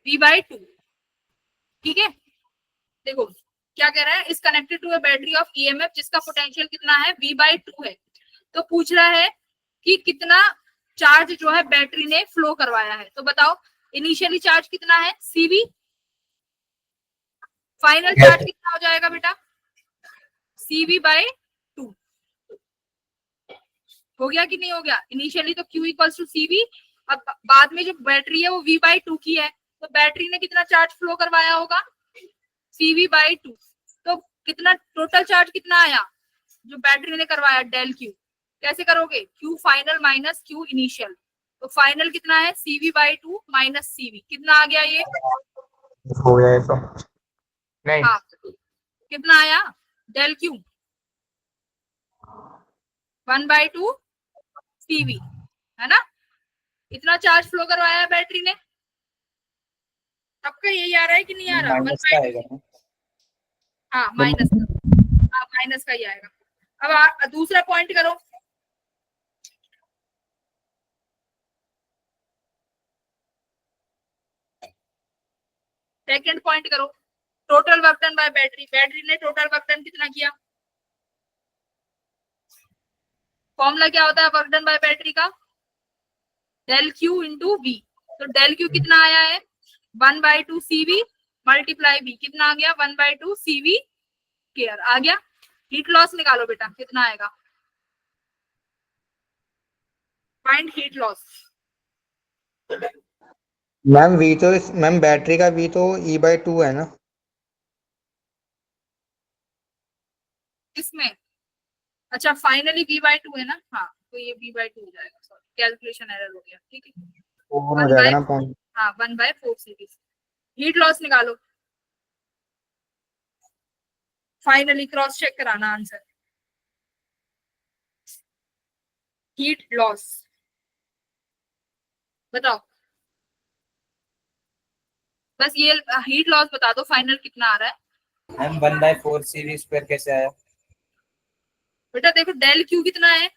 V/2, ठीक है। देखो क्या कह रहा है, इस connected to a battery of EMF जिसका पोटेंशियल कितना है V/2 है। तो पूछ रहा है कि कितना चार्ज जो है बैटरी ने फ्लो करवाया है। तो बताओ इनिशियली चार्ज कितना है CV, फाइनल चार्ज कितना हो जाएगा बेटा CV/2। हो गया कि नहीं हो गया? इनिशियली तो Q इक्वल्स टू CV, अब बाद में जो बैटरी है वो V/2 की है, तो बैटरी ने कितना चार्ज फ्लो करवाया होगा CV/2। तो कितना टोटल चार्ज कितना आया जो बैटरी ने करवाया, डेल Q। कैसे करोगे, Q final minus Q initial, तो फाइनल कितना है CV/2 माइनस CV, कितना आ गया ये? हो गया तो नहीं, हाँ कितना आया डेल Q 1/2 CV, है ना। इतना चार्ज फ्लो करवाया है बैटरी ने। सबका यही आ रहा है कि नहीं आ रहा? माइनस का आएगा ना? हाँ माइनस का, हाँ माइनस का ही आएगा। अब दूसरा पॉइंट करो, सेकंड पॉइंट करो, total work done by battery. Battery ने टोटल वर्क डन कितना किया? फॉर्मूला क्या होता है वर्क डन बाय बैटरी का? Del Q into V। तो डेल Q कितना आया है 1/2 CV मल्टीप्लाई V, कितना आ गया 1/2 CV केयर आ गया। हीट लॉस निकालो बेटा, कितना आएगा, find heat loss. Ma'am V तो मैम बैटरी का वी तो E/2 है ना। किसमें? अच्छा फाइनली V/2 है ना, हाँ तो ये V/2 हो जाएगा, सॉरी कैलकुलेशन एरर हो गया, ठीक है। फोर हो जाएगा ना पॉइंट। हाँ 1/4 सीरीज। हीट लॉस निकालो, फाइनली क्रॉस चेक कराना आंसर। हीट लॉस बताओ, बस ये हीट लॉस बता दो, फाइनल कितना आ रहा है। हम 1/4 CV स्क्वायर कैसे आया? बेटा देखो डेल Q कितना है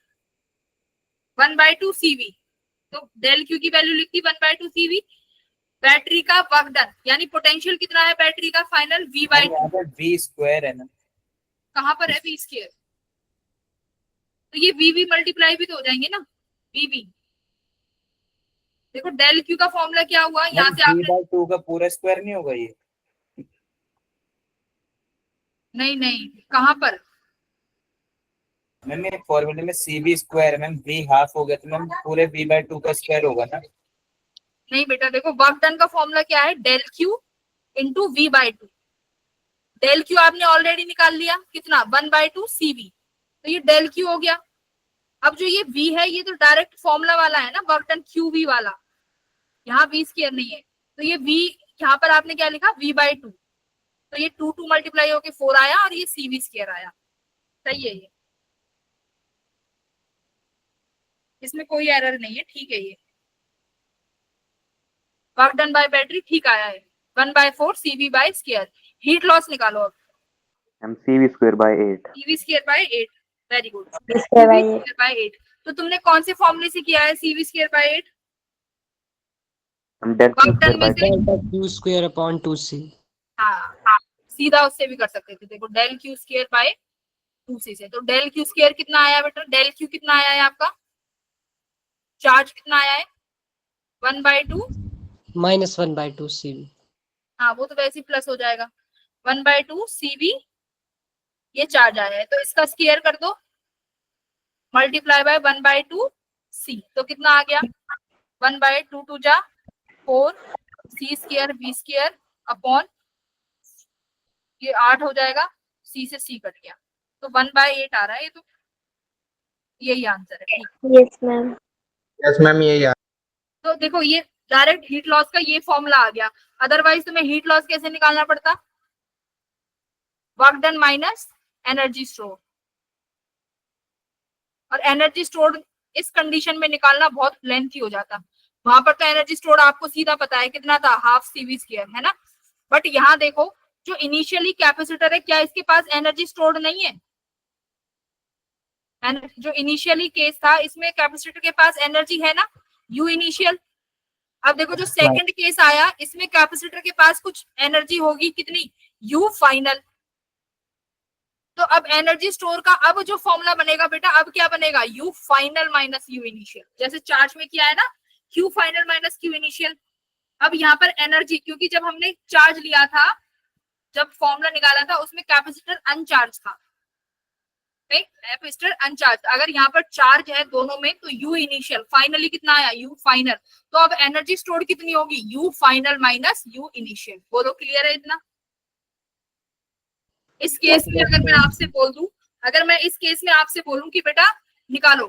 1/2 CV, तो डेल Q की वैल्यू लिखती 1/2 CV। बैटरी का वर्क डन यानी पोटेंशियल कितना है बैटरी का फाइनल V/2। V स्क्वायर है ना, कहाँ पर है V स्क्वायर? तो ये VV मल्टीप्लाई भी तो हो जाएंगे ना, VV। देखो डेल Q का फॉर्मूला क्या हुआ, यहाँ से आपने V/2 का पूरा स्क्वायर नहीं होगा ये? नहीं नहीं, कहाँ पर? मैम ये फॉर्मूले में CV स्क्वायर है मैम, V हाफ हो गया तो मैम पूरे V/2 का स्क्वायर होगा ना। नहीं बेटा देखो वर्क डन का फॉर्मूला क्या है, del Q into V/2। Del Q आपने ऑलरेडी निकाल लिया, कितना 1/2 CV, तो ये डेल Q हो गया। अब जो ये V है ये तो डायरेक्ट फॉर्मूला वाला है ना, वर्क डन QV वाला, यहाँ V स्क्वायर नहीं है, तो ये V यहाँ पर आपने क्या लिखा V/2। तो ये 2 मल्टीप्लाई होके 4 आया और ये CV स्क्वायर आया। सही है ये, इसमें कोई एरर नहीं है, ठीक है ये। वर्क डन बाय बैटरी ठीक आया है, 1/4 CV bye square. Heat loss निकालो अब। CV square by 8. CV square by 8, very good. CV square by CV square by 8, तो तुमने कौन से फॉर्मूले से किया है CV square by 8? Del Q work done square में by से, Delta Q square upon 2C. हाँ सीधा उससे भी कर सकते थे। देखो del Q square by 2C से, तो डेल Q स्क्वायर कितना आया बेटा? डेल Q कितना आया है आपका? चार्ज कितना आया है? 1/2, -1/2 CV. हाँ वो तो वैसे ही प्लस हो जाएगा। 1/2 CV ये चार्ज आया है, तो इसका स्क्वायर कर दो, मल्टीप्लाई बाय 1/2 C, तो कितना आ गया? 1/2 2 जा 4 C square V square upon ये 8 हो जाएगा, C से C कट गया, तो 1/8 आ रहा है ये, तो यही आंसर है। ठीक, yes ma'am। यस मैम ये यार। तो देखो ये डायरेक्ट हीट लॉस का ये फॉर्मूला आ गया, अदरवाइज तुम्हें हीट लॉस कैसे निकालना पड़ता? Work done minus energy store, और एनर्जी स्टोर इस कंडीशन में निकालना बहुत लेंथी हो जाता। वहां पर तो एनर्जी स्टोर आपको सीधा पता है कितना था, हाफ CV स्क्वायर है ना। बट यहाँ देखो जो इनिशियली कैपेसिटर है, क्या इसके पास एनर्जी स्टोर्ड नहीं है? जो इनिशियली केस था इसमें कैपेसिटर के पास एनर्जी है ना, U इनिशियल। अब देखो जो सेकंड केस आया इसमें कैपेसिटर के पास कुछ एनर्जी होगी, कितनी? U final. तो अब एनर्जी स्टोर का अब जो फॉर्मूला बनेगा बेटा, अब क्या बनेगा? U final minus U initial, जैसे चार्ज में किया है ना, Q final minus Q initial. अब यहाँ पर एनर्जी, क्योंकि जब हमने चार्ज लिया था, जब फॉर्मूला निकाला था उसमें कैपेसिटर अनचार्ज था, कैपेसिटर अनचार्ज। अगर यहाँ पर चार्ज है दोनों में, तो U इनिशियल फाइनली कितना आया? U final. तो अब एनर्जी स्टोर कितनी होगी? U final minus U initial. बोलो क्लियर है इतना? इस केस में अगर मैं आपसे बोल दूं, अगर मैं इस केस में आपसे बोलूं कि बेटा निकालो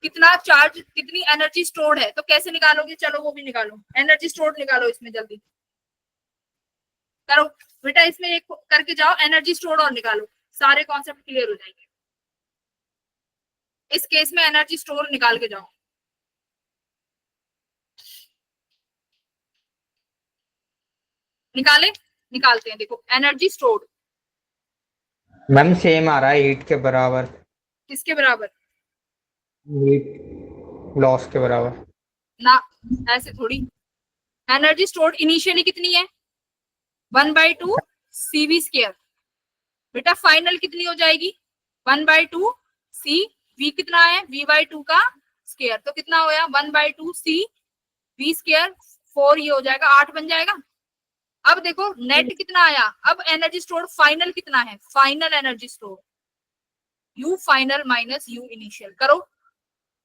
कितना चार्ज, कितनी एनर्जी स्टोर्ड है, तो कैसे निकालोगे? चलो वो भी निकालो, एनर्जी स्टोर्ड निकालो, इसमें जल्दी करो बेटा, इसमें एक करके जाओ, एनर्जी स्टोर्ड और निकालो, सारे कॉन्सेप्ट क्लियर हो जाएंगे। इस केस में एनर्जी स्टोर निकाल के जाओ। निकाले? निकालते हैं, देखो एनर्जी स्टोर्ड मैम सेम आ रहा है हीट के बराबर, किसके बराबर? हीट लॉस के बराबर। ना, ऐसे थोड़ी। एनर्जी स्टोर्ड इनिशियली कितनी है? 1/2 CV स्क्वायर। बेटा फाइनल कितनी हो जाएगी? 1/2 C, V कितना है? V/2 का स्क्वायर, तो कितना होया? 1/2 C V स्क्वायर, 4 ये हो जाएगा, 8 बन जाएगा। अब देखो नेट कितना आया, अब एनर्जी स्टोर फाइनल कितना है? Final energy store U final minus U initial, करो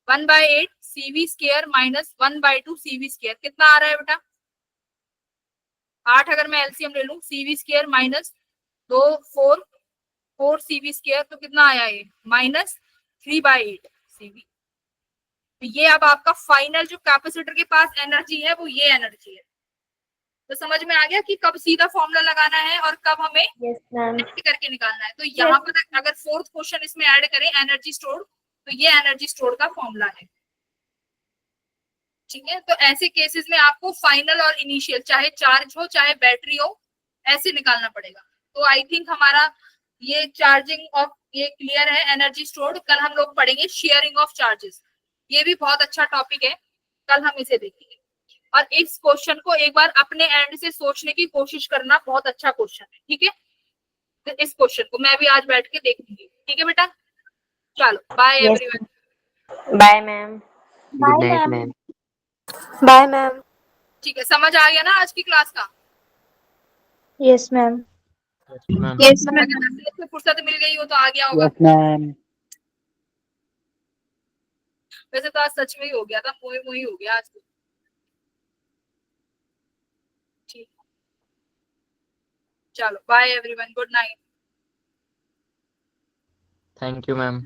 1/8 CV square minus 1/2 CV square, कितना आ रहा है बेटा? 8 अगर मैं एलसीएम ले लूं, CV square minus 4 CV square, तो कितना आया ये? -3/8 CV। तो ये अब आपका फाइनल जो कैपेसिटर के पास एनर्जी है वो ये एनर्जी है। तो समझ में आ गया कि कब सीधा फॉर्मूला लगाना है और कब हमें yes ma'am। नेट करके निकालना है। तो यहाँ पर अगर फोर्थ क्वेश्चन इसमें ऐड करें एनर्जी स्टोर, तो ये एनर्जी स्टोर का फॉर्मूला है। ठीक है, तो ऐसे केसेस में आपको फाइनल और इनिशियल, चाहे चार्ज हो चाहे बैटरी हो, ऐसे निकालना पड़ेगा। तो आई थिंक हमारा ये चार्जिंग ऑफ ये क्लियर है। एनर्जी स्टोर्ड कल हम लोग पढ़ेंगे, शेयरिंग ऑफ चार्जेस, ये भी बहुत अच्छा टॉपिक है, कल हम इसे देखेंगे। और इस क्वेश्चन को एक बार अपने एंड से सोचने की कोशिश करना, बहुत अच्छा क्वेश्चन है। ठीक है, तो इस क्वेश्चन को मैं भी आज बैठ के देख लूंगी। ठीक है बेटा, चलो bye yes everyone. bye ma'am। Good night ma'am. bye ma'am। ठीक है, समझ आ गया ना आज की क्लास का? yes ma'am। Ma'am. Yes, ma'am. अगर 10 मिनट से फुर्सत मिल गई हो तो आ गया होगा। ma'am. वैसे तो आज सच में ही हो गया था, मोही मोही हो गया आज तो। ठीक, चलो bye everyone, good night. Thank you, ma'am.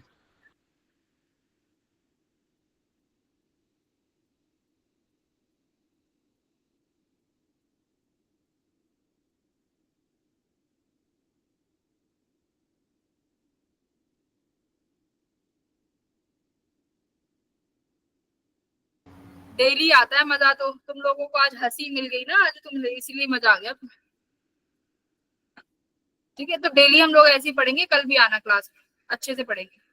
Daily आता है मजा, तो तुम लोगों को आज हंसी मिल गई ना आज, तुम इसीलिए मजा आ गया। ठीक है, तो डेली हम लोग ऐसे ही पढ़ेंगे, कल भी आना क्लास में अच्छे से पढ़ेंगे।